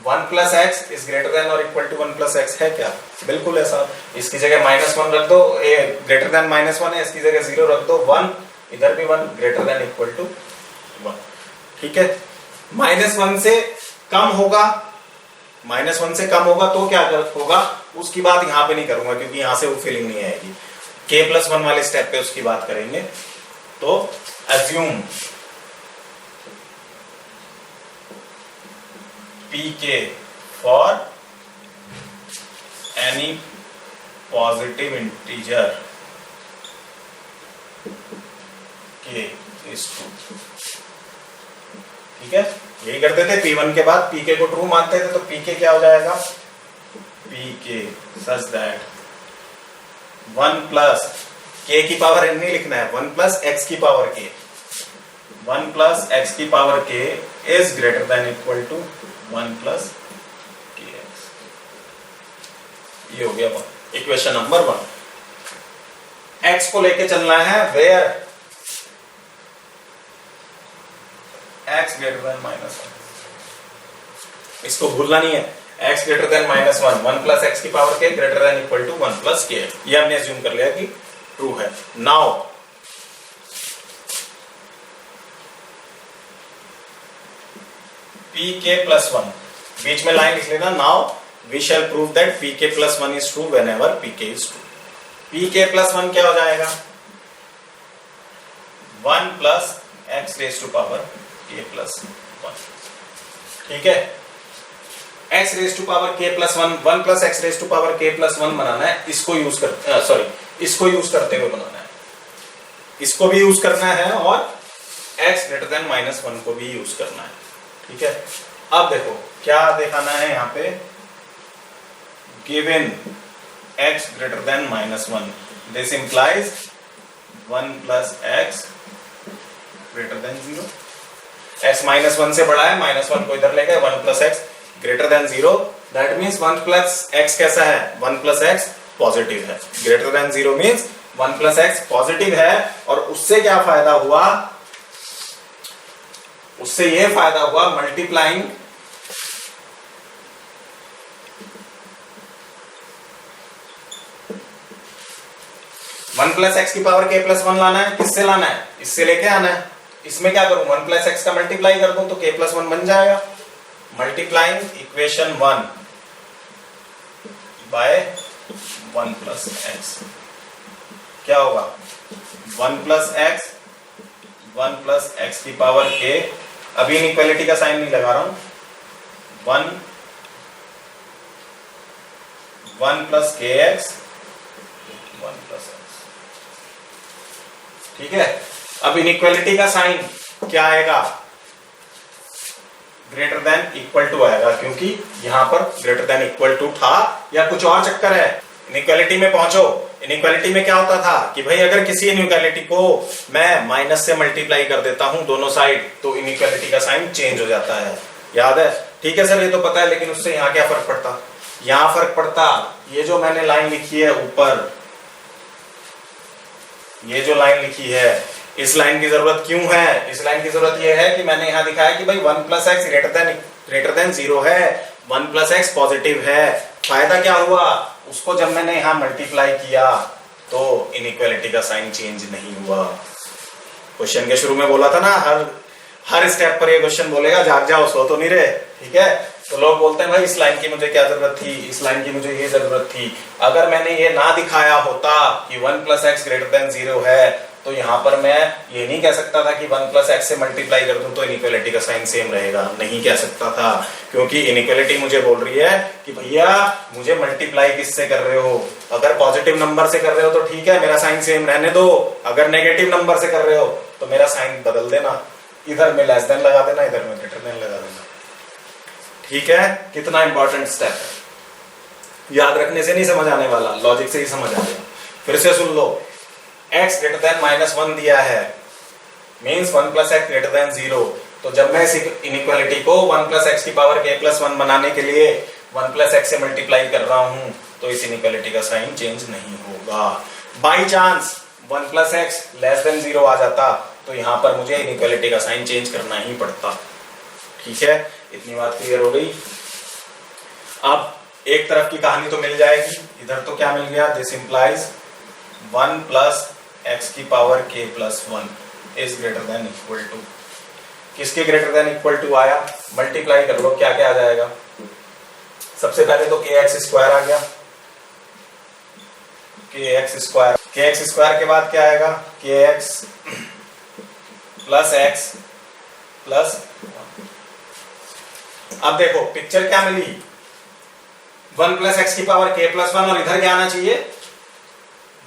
1 plus x is greater then और इक्वल टू 1 प्लस एक्स है क्या? बिल्कुल है साहब। इसकी जगह -1 रख दो, ए ग्रेटर देन -1 है, इसकी जगह 0 रख दो, 1 इधर भी 1 ग्रेटर देन इक्वल टू 1। ठीक है, -1 से कम होगा, -1 से कम होगा तो क्या होगा उसकी बात यहां पे नहीं करूंगा क्योंकि यहां से वो फीलिंग नहीं आएगी। k+1 वाले स्टेप पे उसकी बात करेंगे। तो assume pk for any positive integer k is true। ठीक है, यही करते थे। p1 के बाद pk को ट्रू मानते थे तो pk क्या हो जाएगा? pk such that 1 plus k की पावर n नहीं लिखना है, 1 प्लस x की पावर k, 1 प्लस x की power k is greater than equal to 1 plus kx। ये हो गया इक्वेशन नंबर 1। x को लेके चलना है वेयर x ग्रेटर देन -1। इसको भूलना नहीं है, x greater than -1, 1 plus x की power k greater than equal to 1 plus k। ये हमने अज्यूम कर लिया कि ट्रू है। नाउ pk+1 बीच में लाइन लिख लेना। Now we shall prove that pk+1 is true whenever pk is true. pk+1 क्या हो जाएगा? 1 plus x raise to power k+1। ठीक है, x raise to power k+1, 1 plus x raise to power k+1 बनाना है। इसको यूज कर इसको यूज करते हुए बनाना है, इसको भी यूज करना है और x ग्रेटर देन -1 को भी यूज करना है। ठीक है, अब देखो क्या दिखाना है यहाँ पे, given x greater than -1, this implies 1 plus x greater then 0। x -1 से बड़ा है, -1 को इधर ले गए, 1 plus x greater then 0। That means 1 plus x कैसा है? 1 प्लस x पॉजिटिव है। Greater than 0 means 1 plus x positive है। और उससे क्या फायदा हुआ? उससे यह फायदा हुआ मल्टीप्लाइंग वन प्लस एक्स की पावर k+1 लाना है। किससे लाना है? इससे लेके आना है। इसमें क्या करूं? 1 प्लस एक्स का मल्टीप्लाई कर दूं तो k+1 बन जाएगा। Multiplying equation 1 by 1 plus x क्या होगा? 1 प्लस एक्स, 1 प्लस एक्स की पावर k, अभी इनइक्वालिटी का साइन नहीं लगा रहा हूं, 1 प्लस kx, 1 प्लस x। ठीक है, अब इनइक्वालिटी का साइन क्या आएगा? ग्रेटर देन इक्वल टू आएगा, क्योंकि यहां पर ग्रेटर देन इक्वल टू था या कुछ और चक्कर है। इनइक्वालिटी में पहुंचो, इनइक्वालिटी में क्या होता था कि भाई अगर किसी इनइक्वालिटी को मैं माइनस से मल्टीप्लाई कर देता हूं दोनों साइड तो इनइक्वालिटी का साइन चेंज हो जाता है। याद है? ठीक है सर, ये तो पता है, लेकिन उससे यहां क्या फर्क पड़ता? यहां फर्क पड़ता, ये जो मैंने लाइन लिखी है ऊपर, ये जो लाइन लिखी है, इस लाइन की जरूरत क्यों है? इस लाइन की जरूरत यह है कि मैंने यहां दिखाया कि भाई 1 प्लस एक्स ग्रेटर देन 0 है, 1 प्लस एक्स पॉजिटिव है। फायदा क्या हुआ? उसको जब मैंने यहां मल्टीप्लाई किया तो इनइक्वालिटी का साइन चेंज नहीं हुआ। क्वेश्चन के शुरू में बोला था ना, हर स्टेप पर ये क्वेश्चन बोलेगा, जाग जाओ, सो तो नहीं रहे। ठीक है, तो लोग बोलते हैं भाई इस लाइन की मुझे क्या जरूरत थी, इस लाइन की मुझे ये जरूरत थी। अगर मैंने ये ना दिखाया होता कि 1 प्लस एक्स ग्रेटर देन 0 है तो यहां पर मैं ये नहीं कह सकता था कि 1 प्लस एक्स से मल्टीप्लाई कर दूं तो इनइक्वालिटी का साइन सेम रहेगा। नहीं कह सकता था, क्योंकि इनइक्वालिटी मुझे बोल रही है कि भैया मुझे मल्टीप्लाई किससे कर रहे हो? अगर पॉजिटिव नंबर से कर रहे हो तो ठीक है, मेरा साइन सेम रहने दो। अगर नेगेटिव नंबर से कर रहे हो तो मेरा साइन बदल देना, इधर में लेस देन लगा देना, इधर में ग्रेटर देन लगा देना। ठीक है, कितना इंपॉर्टेंट स्टेप है, याद रखने से नहीं समझ आने वाला, लॉजिक से ही समझ आ जाएगा। फिर से सुन लो, x ग्रेटर देन -1 दिया है, means 1 plus x greater than 0। तो जब मैं इस इनइक्वालिटी को 1 प्लस एक्स की पावर k+1 बनाने के लिए 1 प्लस एक्स से मल्टीप्लाई कर रहा हूं तो इस इनइक्वालिटी का साइन चेंज नहीं होगा। By chance 1 plus x less than 0 आ जाता तो यहां पर मुझे इनइक्वालिटी का साइन चेंज करना ही पड़ता। ठीक है, इतनी बात क्लियर हो गई। अब एक तरफ की कहानी तो मिल जाएगी, इधर तो क्या मिल गया, दिस इंप्लाइज 1 प्लस एक्स की power k plus 1 is greater than equal to, किसके ग्रेटर देन इक्वल टू आया, मल्टीप्लाई कर लो, क्या क्या आ जाएगा। सबसे पहले तो kx स्क्वायर आ गया, kx स्क्वायर के बाद क्या आएगा, kx प्लस x प्लस 1। अब देखो पिक्चर क्या मिली, 1 प्लस एक्स की पावर k प्लस 1, और इधर क्या आना चाहिए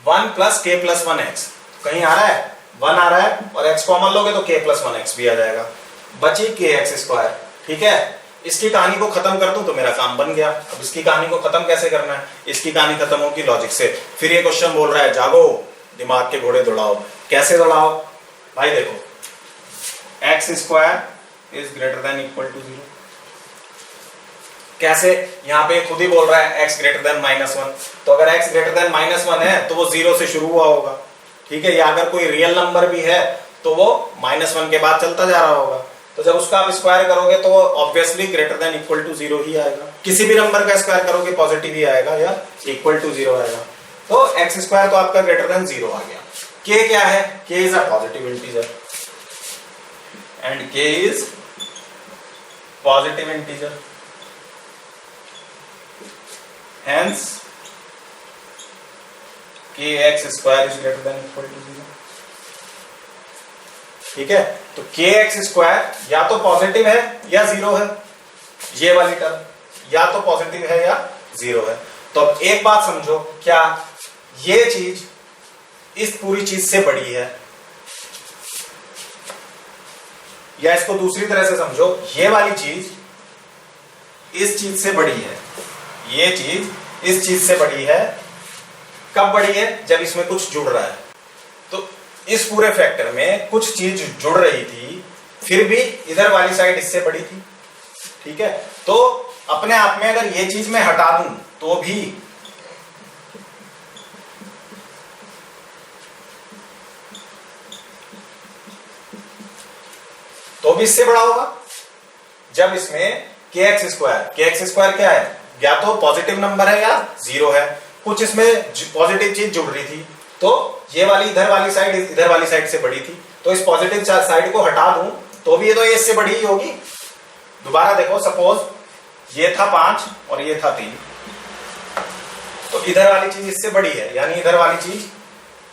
1 प्लस k प्लस 1x, कहीं आ रहा है 1 आ रहा है, और x कॉमन लोगे तो k प्लस 1x भी आ जाएगा, बची kx स्क्वायर। ठीक है, इसकी कहानी को खत्म कर दूं तो मेरा काम बन गया। अब इसकी कहानी को खत्म कैसे करना है, इसकी कहानी खत्म होगी लॉजिक से। फिर ये क्वेश्चन बोल रहा है जागो, दिमाग के घोड़े दौड़ाओ। कैसे दौड़ाओ भाई, देखो x square is greater than equal to 0। कैसे, यहाँ पे खुद ही बोल रहा है x ग्रेटर देन -1, तो अगर x ग्रेटर देन -1 है तो वो 0 से शुरू हुआ होगा। ठीक है, या अगर कोई रियल नंबर भी है तो वो -1 के बाद चलता जा रहा होगा, तो जब उसका आप स्क्वायर करोगे तो वो obviously greater than equal to 0 ही आएगा। किसी भी नंबर का स्क्वायर करोगे पॉजिटिव ही आएगा या इक्वल टू 0 आएगा, तो x स्क्वायर तो आपका ग्रेटर देन 0 आ गया। k क्या है, k is a positive integer and k is positive integer, hence kx square is greater than equal to 0। ठीक है, तो kx स्क्वायर या तो पॉजिटिव है या 0 है, ये वाली टर्म या तो पॉजिटिव है या 0 है। तो अब एक बात समझो, क्या ये चीज इस पूरी चीज से बड़ी है, या इसको दूसरी तरह से समझो, ये वाली चीज इस चीज से बड़ी है, ये चीज इस चीज से बड़ी है। कब बड़ी है, जब इसमें कुछ जुड़ रहा है। तो इस पूरे फैक्टर में कुछ चीज जुड़ रही थी, फिर भी इधर वाली साइड इससे बड़ी थी। ठीक है, तो अपने आप में अगर ये चीज मैं हटा दूं तो भी इससे बड़ा होगा। जब इसमें kx स्क्वायर क्या है, या तो पॉजिटिव नंबर है या 0 है, कुछ इसमें पॉजिटिव चीज जुड़ रही थी, तो ये वाली इधर वाली साइड इधर वाली साइड से बड़ी थी, तो इस पॉजिटिव साइड को हटा दूं तो भी ये तो इससे बड़ी ही होगी। दोबारा देखो, सपोज ये था 5 और ये था 3, तो इधर वाली चीज इससे बड़ी है, यानी इधर वाली चीज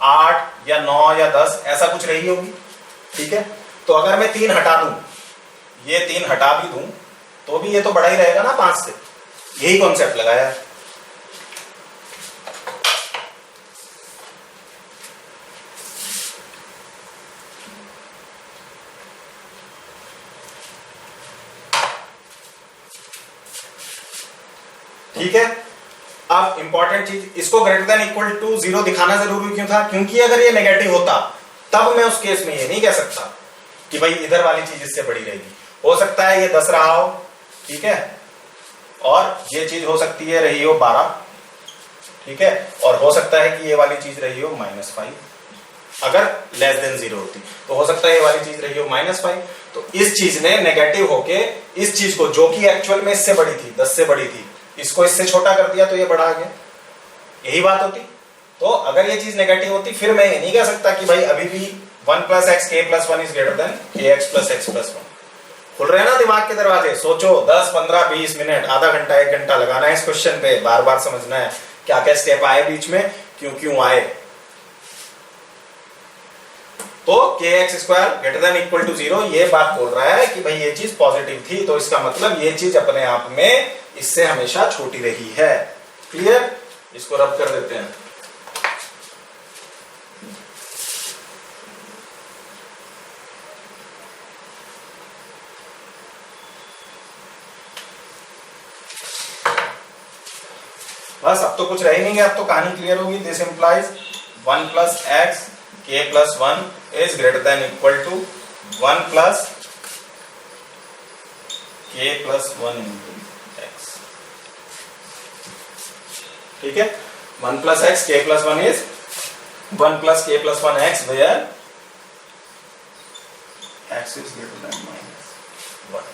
8 या 9 या 10 ऐसा कुछ रही होगी। ठीक है, तो अगर मैं 3 हटा दूं, ये 3 हटा भी दूं तो भी ये तो बड़ा ही रहेगा ना 5 से। यही कॉन्सेप्ट लगाया है। ठीक है, अब इंपॉर्टेंट चीज, इसको ग्रेटर देन इक्वल टू 0 दिखाना जरूरी क्यों था, क्योंकि अगर ये नेगेटिव होता तब मैं उस केस में ये नहीं कह सकता कि भाई इधर वाली चीज इससे बड़ी रहेगी। हो सकता है ये 10 रहा हो, ठीक है, और ये चीज हो सकती है रही हो 12, ठीक है, और हो सकता है कि ये वाली चीज रही हो -5। अगर लेस देन 0 होती तो हो सकता है ये वाली चीज रही हो -5। तो इस चीज ने नेगेटिव होके इस चीज को, जो कि एक्चुअल में इससे बड़ी थी, 10 से बड़ी थी, इसको इससे छोटा कर दिया तो ये बड़ा आ गया। यही बात होती। तो अगर ये चीज नेगेटिव होती फिर मैं ये नहीं कह सकता कि भाई अभी भी 1 + x k + 1 is greater then kx + x + 1। खुल रहे हैं ना दिमाग के दरवाजे। सोचो 10, 15, 20 मिनट, आधा घंटा, 1 घंटा लगाना है इस क्वेश्चन पे, बार बार समझना है क्या क्या स्टेप आए बीच में, क्यों क्यों आए। तो kx square greater than equal to 0 ये बात बोल रहा है कि भाई ये चीज पॉजिटिव थी, तो इसका मतलब ये चीज अपने आप में इससे हमेशा छोटी रही है। क्लियर? इसको रब कर देते हैं। बस अब तो कुछ रह ही नहीं गया, अब तो कहानी क्लियर होगी। This implies 1 + x k + 1 is greater than equal to 1 + k + 1 × x। ठीक है, 1 + x k + 1 is 1 + k + 1 x where x is greater than -1।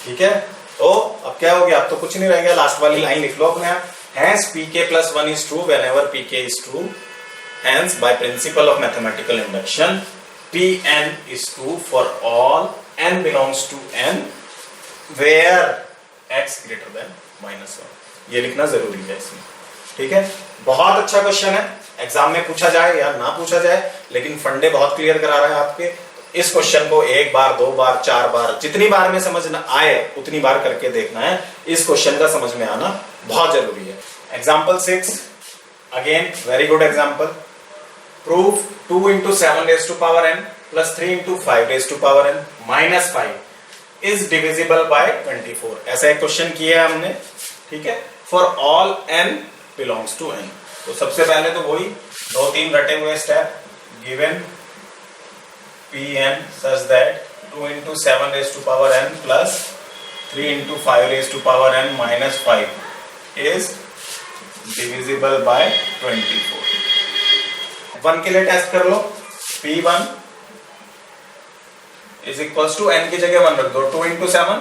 ठीक है, तो अब क्या हो गया, अब तो कुछ नहीं रह गया, लास्ट वाली लाइन लिख लो अपने आप, hence pk plus 1 is true whenever pk is true, hence by principle of mathematical induction pn is true for all n belongs to n where x greater than -1। ये लिखना जरूरी है इसमें, ठीक है। बहुत अच्छा क्वेश्चन है, एग्जाम में पूछा जाए या ना पूछा जाए, लेकिन फंडे बहुत क्लियर करा रहा है आपके। इस क्वेश्चन को एक बार, दो बार, चार बार, जितनी बार में समझ न आए उतनी बार करके देखना है। इस क्वेश्चन का समझ में आना बहुत जरूरी है। Example 6, again very good example. Prove 2 × 7 raised to power n plus 3 × 5 raised to power n minus 5 is divisible by 24। ऐसा एक क्वेश्चन किया है हमने, ठीक है, for all n belongs to n। तो सबसे पहले तो वही 2-3 रटे हुए step, given Pn such that 2 × 7 raised to power n plus 3 × 5 raised to power n minus 5 is divisible by 24। 1 के लिए टेस्ट कर लो, P1 is equals to n की जगह 1 रख दो, 2 × 7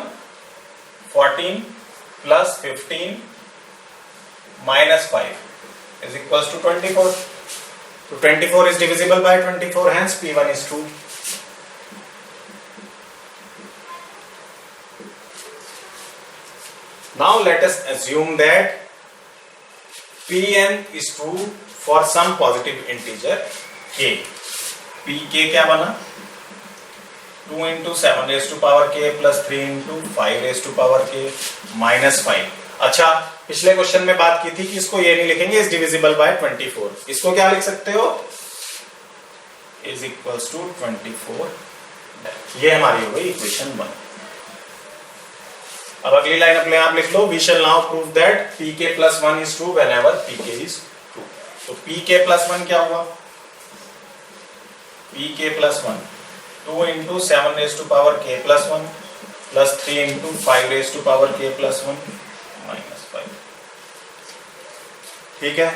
14 plus 15 minus 5 is equals to 24। So 24 is divisible by 24, hence P1 is true। Now let us assume that Pn is true for some positive integer k। Pk क्या बना, 2 × 7 raised to power k plus 3 × 5 raised to power k minus 5। अच्छा, पिछले question में बात की थी कि इसको ये नहीं लिखेंगे, इज डिविजिबल बाय 24। इसको क्या लिख सकते हो, इज इक्वल्स टू 24। ये हमारी हो गई इक्वेशन 1। अब अगली लाइन अपने आप लिख लो, we shall now prove that pk plus 1 is true whenever pk is true। तो pk plus 1 क्या हुआ, pk plus 1 2 × 7 raised to power k plus 1 plus 3 × 5 raised to power k plus 1 minus 5। ठीक है,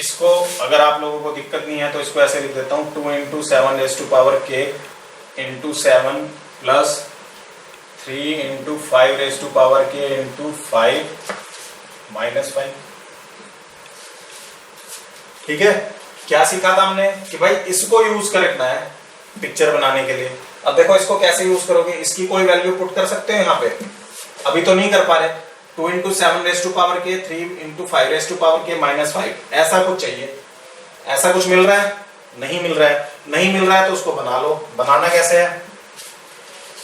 इसको अगर आप लोगों को दिक्कत नहीं है तो इसको ऐसे लिख देता हूं, 2 × 7 raised to power k into 7 plus 3 × 5 raised to power k into 5 minus 5। ठीक है, क्या सीखा था हमने कि भाई इसको यूज करना है पिक्चर बनाने के लिए। अब देखो इसको कैसे यूज करोगे, इसकी कोई वैल्यू पुट कर सकते हो यहाँ पे, अभी तो नहीं कर पा रहे। 2 × 7 raised to power k 3 × 5 raised to power k minus 5, ऐसा कुछ चाहिए। ऐसा कुछ मिल रहा है, नहीं मिल रहा है, नहीं मिल रहा है तो उसको बना लो। बनाना कैसे है,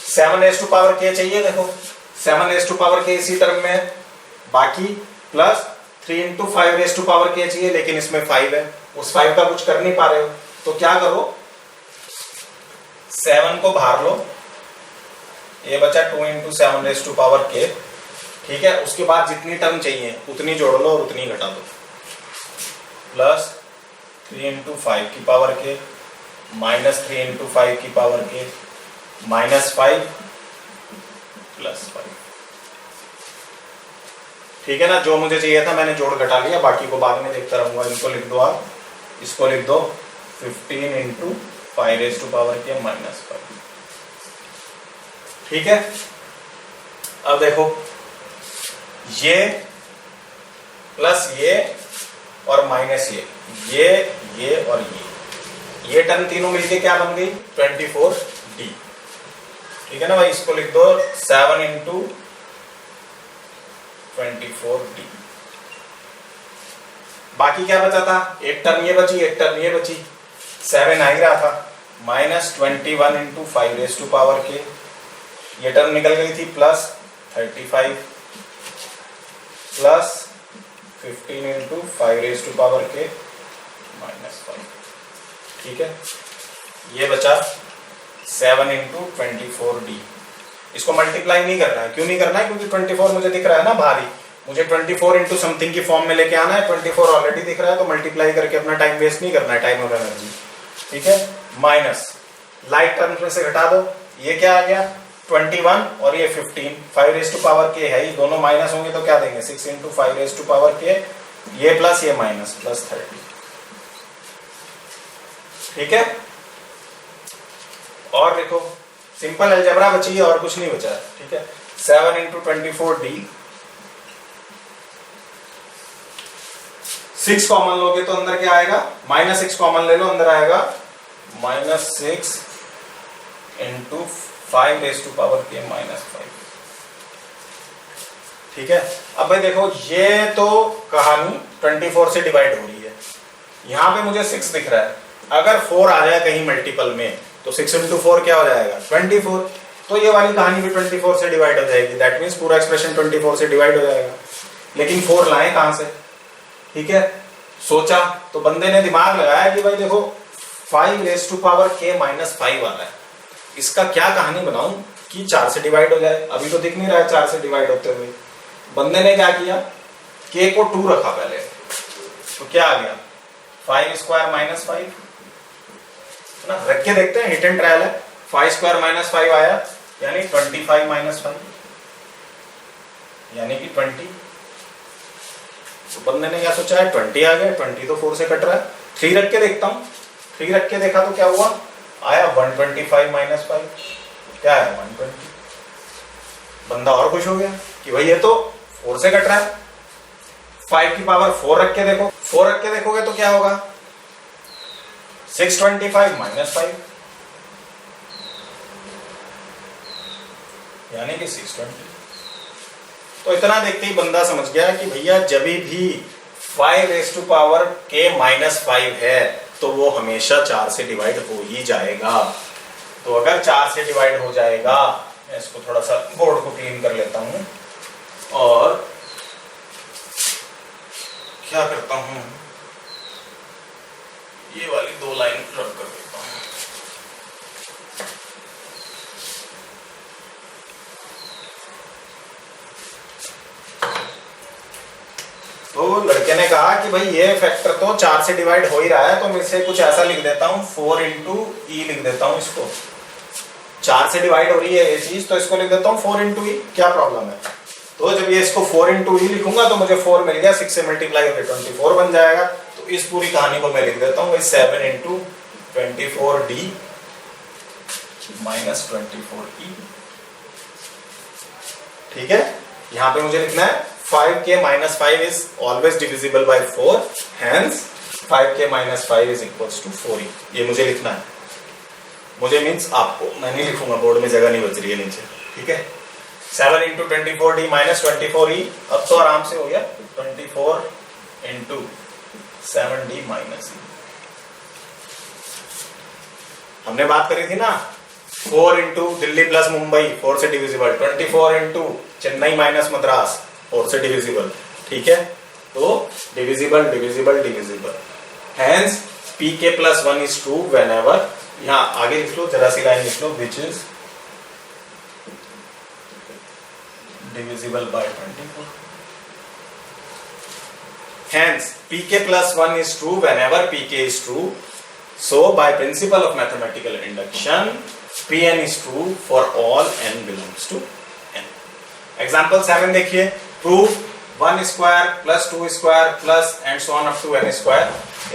7 raised to power k चाहिए, देखो 7 raised to power k इसी टर्म में है, बाकी plus 3 × 5 raised to power k चाहिए, लेकिन इसमें 5 है, उस 5 का कुछ कर नहीं पा रहे हो, तो क्या करो, 7 को बाहर लो, ये बचा 2 × 7 raised to power k। ठीक है, उसके बाद जितनी टर्म चाहिए उतनी जोड़ लो और उतनी घटा दो, प्लस 3 × 5 की पावर k माइनस 3 × 5 की पावर k माइनस 5 प्लस 5। ठीक है ना, जो मुझे चाहिए था मैंने जोड़ घटा लिया, बाकी को बाद में देखता रहूंगा। इनको लिख दो आप, इसको लिख दो 15 × 5 raised to power k minus 5। ठीक है, अब देखो ये प्लस ये और माइनस ये और ये टर्म तीनों मिलके क्या बन गई, 24d। ठीक है ना भाई, इसको लिख दो 7 × 24d। बाकी क्या बचा था, एक टर्म ये बची, एक टर्म ये बची, 7 आ ही रहा था, minus 21 × 5 raised to power k, ये टर्म निकल गई थी, plus 35 plus 15 × 5 raised to power k minus 5। ठीक है, ये बचा 7 × 24d। इसको मल्टीप्लाई नहीं करना है, क्यों नहीं करना है, क्योंकि 24 मुझे दिख रहा है ना भारी, मुझे 24 × समथिंग की फॉर्म में लेके आना है। 24 ऑलरेडी दिख रहा है, तो मल्टीप्लाई करके अपना टाइम वेस्ट नहीं करना है, टाइम और एनर्जी। ठीक है, माइनस लाइट टर्म्स में से घटा दो, ये क्या आ गया 21 और ये 15, 5 raised to power k है, ये दोनों माइनस होंगे तो क्या देंगे 6 × 5 raised to power k, ये प्लस ये माइनस, प्लस 30। ठीक है, और देखो सिंपल अलजेब्रा बची है और कुछ नहीं बचा है। ठीक है, 7 इंटू 24D, 6 कॉमन लोगे तो अंदर क्या आएगा, -6 कॉमन ले लो, अंदर आएगा -6 इंटू 5⁻⁻⁵ ठीक है। अब भाई देखो ये तो कहानी 24 से डिवाइड हो रही है, यहां पे मुझे 6 दिख रहा है, अगर 4 आ जाए कहीं मल्टीपल में तो 6 इंटू 4 क्या हो जाएगा 24, तो ये वाली कहानी भी 24 से डिवाइड हो जाएगी, दैट मीन्स पूरा एक्सप्रेशन 24 से डिवाइड हो जाएगा। लेकिन 4 लाए कहां से, ठीक है। सोचा तो बंदे ने दिमाग लगाया कि भाई देखो 5⁻⁻⁵ वाला है, इसका क्या कहानी बनाऊं कि 4 से डिवाइड हो जाए, अभी तो दिख नहीं रहा है 4 से डिवाइड होते हुए। बंदे ने क्या किया, k को 2 रखा पहले, तो क्या आ गया 5² -5 ना, रख के देखते हैं, हिट एंड ट्रायल है। 5² -5 आया यानी 25 -5 यानी कि 20। तो बंदे ने क्या सोचा है 20 आ गया, 20 तो 4 से कट रहा है। 3 रख के देखता हूं, 3 रख के देखा तो क्या हुआ, आया 125 -5, क्या है 120। बंदा और खुश हो गया कि भाई ये तो 4 से कट रहा है। 5 की पावर 4 रख के देखो, 4 रख के देखोगे तो क्या होगा 625 -5 यानी कि 620। तो इतना देखते ही बंदा समझ गया कि भैया जब भी 5⁻⁻⁵ है तो वो हमेशा 4 से डिवाइड हो ही जाएगा। तो अगर 4 से डिवाइड हो जाएगा, मैं इसको थोड़ा सा बोर्ड को क्लीन कर लेता हूं और क्या करता हूं, ये वाली 2 लाइन रब कर देता हूं। तो लड़के ने कहा कि भाई ये फैक्टर तो 4 से डिवाइड हो ही रहा है, तो मैं इसे कुछ ऐसा लिख देता हूं, 4 इंटू ई लिख देता हूं इसको। 4 से डिवाइड हो रही है ये चीज, तो इसको लिख देता हूं 4 इंटू ई, क्या प्रॉब्लम है। तो जब ये इसको 4 इंटू ई लिखूंगा तो मुझे 4 मिल गया, 6 से मल्टीप्लाई करके 24 बन जाएगा। तो इस पूरी कहानी को मैं लिख देता हूं 7 इंटू 24D -24E, ठीक है। यहां पे मुझे लिखना है 5k - 5 is always divisible by 4, hence 5k - 5 is equals to 4e। ये मुझे लिखना है, मुझे मीन्स आपको, मैं नहीं लिखूंगा, बोर्ड में जगह नहीं बच रही है नीचे, ठीक है। 7 इंटू 24D -24e, अब तो आराम से हो गया 24 इंटू 7D -e। हमने बात करी थी ना 4 इंटू दिल्ली प्लस मुंबई 4 से divisible, 24 into Chennai minus Madras 4 से डिविजिबल, ठीक है। तो divisible divisible divisible, hence pk + 1 is true whenever, यहां आगे लिख लो, जरा सी लाइन लिख लो, which is divisible by 24, hence pk + 1 is true whenever pk is true, so by principle of mathematical induction pn is true for all n belongs to n। Example 7 देखिए, prove 1² + 2² plus and so on up to n²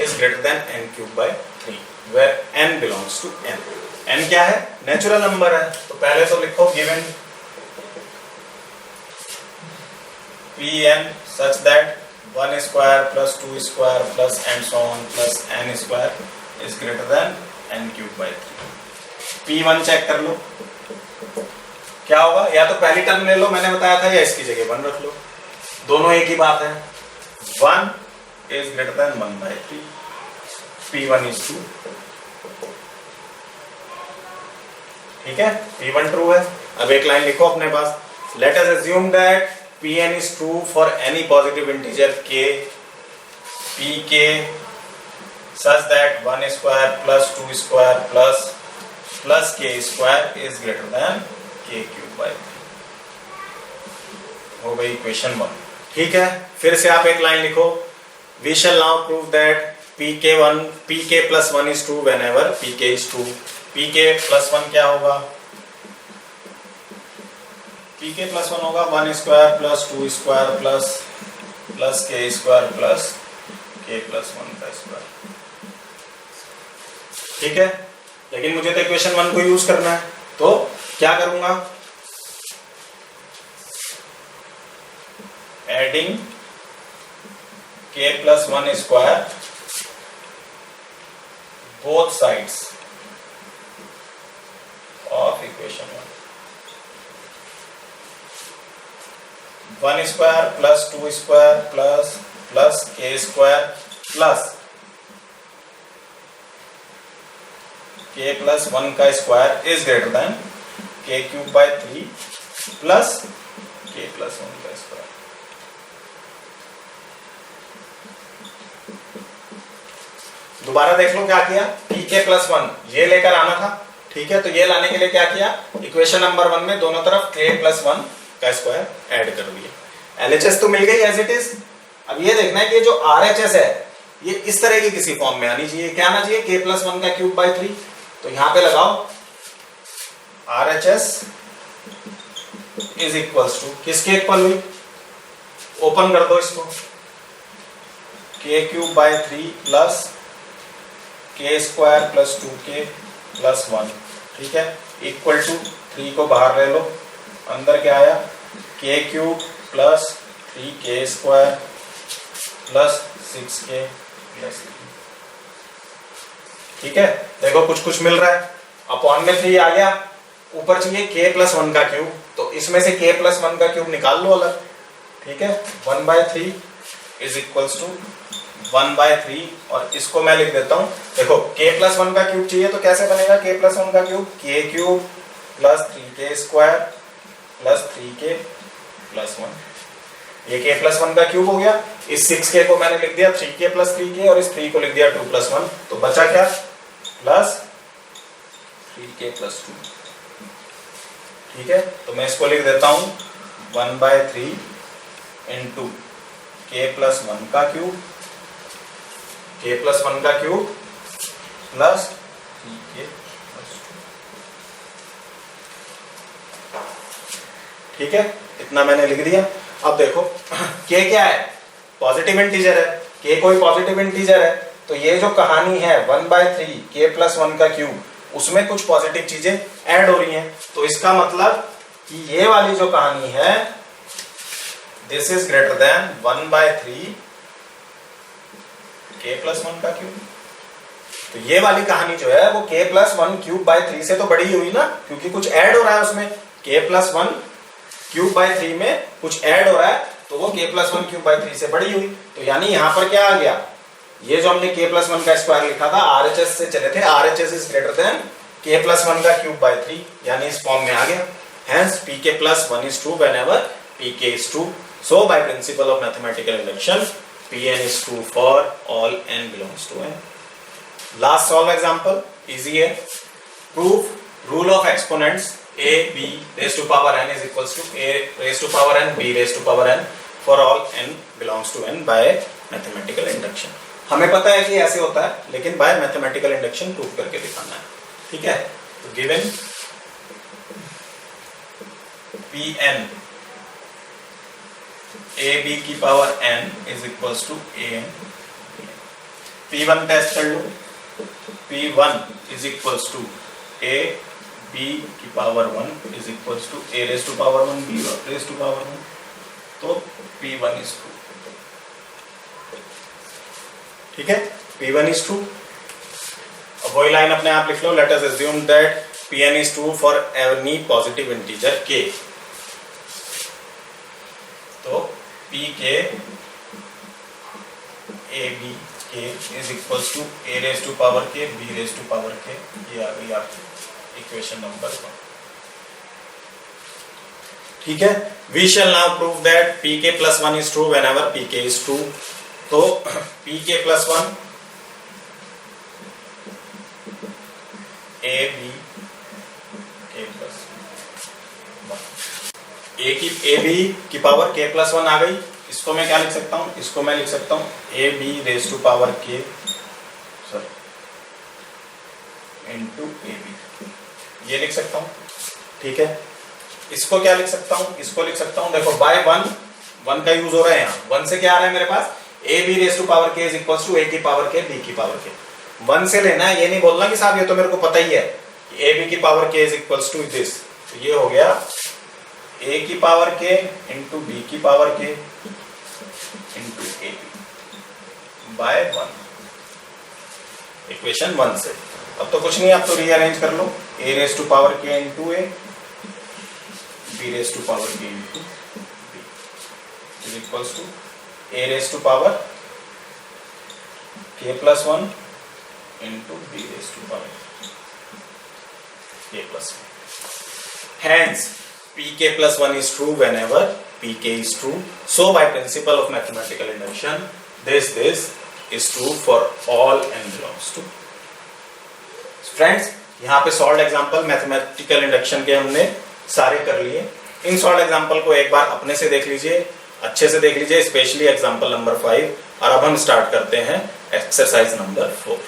is greater than n³ by 3 where n belongs to n। n क्या है, natural number है, तो पहले तो लिखो given pn such that 1² plus 2² plus and so on plus n² is greater than n³ by 3। p1 check कर लो क्या होगा, या तो पहली टर्म ले लो मैंने बताया था, या इसकी जगह 1 रख लो, दोनों एक ही बात है। 1 is greater than 1 by 3, p1 is 2, ठीक है, p1 ट्रू है। अब एक लाइन लिखो अपने पास, let us assume that pn is true for any positive integer k, pk such that 1² plus 2² plus k² is greater than k³ by 3। हो गई equation 1, ठीक है। फिर से आप एक लाइन लिखो, we shall now prove that pk + 1 is true whenever pk is true। pk + 1 क्या होगा, pk + 1 होगा 1² plus 2² plus k² plus k + 1 का स्क्वायर, ठीक है। लेकिन मुझे तो इक्वेशन 1 को यूज करना है, तो क्या करूंगा, adding k plus 1 square both sides of equation 1. 1 square plus 2 square plus k square plus k plus 1 का square is greater than k cube by 3 plus k plus 1 का square. दोबारा देख लो क्या किया, pk plus 1 ये लेकर आना था, ठीक है। तो ये लाने के लिए क्या किया, इक्वेशन नंबर 1 में दोनों तरफ k plus 1 का स्क्वायर ऐड कर दिया। LHS तो मिल गई एज इट इज। अब ये देखना है कि जो RHS है ये इस तरह की किसी फॉर्म में आनी चाहिए। क्या आना चाहिए, k plus 1 का क्यूब बाई 3। तो यहां पे लगाओ RHS इज इक्वल्स टू किसके इक्वल हुई, ओपन कर दो इसको, k cube by 3 plus k square plus 2k plus 1, ठीक है, इक्वल टू 3 को बाहर ले लो, अंदर क्या आया k cube plus 3k square plus 6k plus 3, ठीक है। देखो कुछ कुछ मिल रहा है, अपॉन में 3 आ गया, ऊपर चाहिए k प्लस 1 का क्यूब, तो इसमें से k प्लस 1 का क्यूब निकाल लो अलग, ठीक है। 1/3 इज इक्वल्स टू 1/3 और इसको मैं लिख देता हूं, देखो k प्लस 1 का क्यूब चाहिए तो कैसे बनेगा k प्लस 1 का cube, k cube plus 3k square plus 3k plus 1, ये k प्लस 1 का क्यूब हो गया। इस 6k को मैंने लिख दिया 3k प्लस 3k और इस 3 को लिख दिया 2 प्लस 1, तो बचा क्या प्लस 3k प्लस 2, ठीक है। तो मैं इसको लिख देता हूं 1/3 इंटू k प्लस 1 का क्यूब, k प्लस 1 का क्यूब प्लस 3k प्लस 2, ठीक है, इतना मैंने लिख दिया। अब देखो k क्या है, पॉजिटिव इंटीजर है, k कोई पॉजिटिव इंटीजर है, तो ये जो कहानी है 1/3 k प्लस 1 का क्यूब, उसमें कुछ पॉजिटिव चीजें ऐड हो रही हैं, तो इसका मतलब कि ये वाली जो कहानी है this is greater then 1/3 k plus 1 का क्यूब। तो ये वाली कहानी जो है वो k प्लस 1 क्यूब बाय 3 से तो बड़ी हुई ना, क्योंकि कुछ ऐड हो रहा है उसमें, k प्लस 1 क्यूब बाय 3 में कुछ ऐड हो रहा है, तो वो k प्लस 1 क्यूब बाय 3 से बड़ी हुई। तो यानी यहां पर क्या आ गया, ये जो हमने k प्लस 1 का स्क्वायर लिखा था RHS से चले थे, RHS is greater then k plus 1 का क्यूब बाय 3, यानी इस फॉर्म में आ गया। Hence pk plus 1 is true whenever pk is true. So by principle of mathematical induction, Pn is true for all n belongs to n. Last solve example, easy है. Prove rule of exponents a b raised to power n is equals to a raised to power n b raised to power n for all n belongs to n by mathematical induction. हमें पता है कि ऐसे होता है, लेकिन by mathematical induction prove करके दिखाना है, ठीक है। तो given Pn a b की power n is equals to an, P1 test कर लो, P1 is equals to a b की पावर 1 is equals to a raise to power 1 b raise to power 1, तो P1 इज ट्रू, ठीक है, P1 is true. अब वही line अपने आप लिख लो, let us assume that Pn is true for any positive integer k, तो pk ab k is equals to a raised to power k b raised to power k, ये आ गई आपकी इक्वेशन नंबर 1, ठीक है। We shall now prove that pk plus 1 is true whenever pk is true. तो pk plus 1 a b k plus 1, a b की power k plus 1 आ गई। इसको मैं क्या लिख सकता हूँ, इसको मैं लिख सकता हूँ a b raised to power k into a b, ये लिख सकता हूँ, ठीक है। इसको क्या लिख सकता हूँ, इसको लिख सकता हूँ, देखो बाय 1 का यूज हो रहा है यहाँ, 1 से क्या आ रहा है मेरे पास, a b raised to power k is equals to a की पावर k b की पावर k, 1 से लेना है, ये नहीं बोलना कि साहब ये तो मेरे को पता ही है a b की power k is equals to this, तो ये हो गया a की पावर k इंटू b की पावर k इंटू ए बाय 1, इक्वेशन 1 से। अब तो कुछ नहीं, आप तो रीअरेंज कर लो, a raise to power k into a, b raise to power k into b is equals to a raise to power k plus 1 into b raise to power k plus 1। Hence, pk plus 1 is true whenever pk is true. So, by principle of mathematical induction, this is true for all n belongs to। Friends, यहाँ पे solve example mathematical induction के हमने सारे कर लिए। इन solve example को एक बार अपने से देख लीजिए, अच्छे से देख लीजिए, स्पेशली एग्जांपल नंबर 5। और अब हम स्टार्ट करते हैं एक्सरसाइज नंबर 4।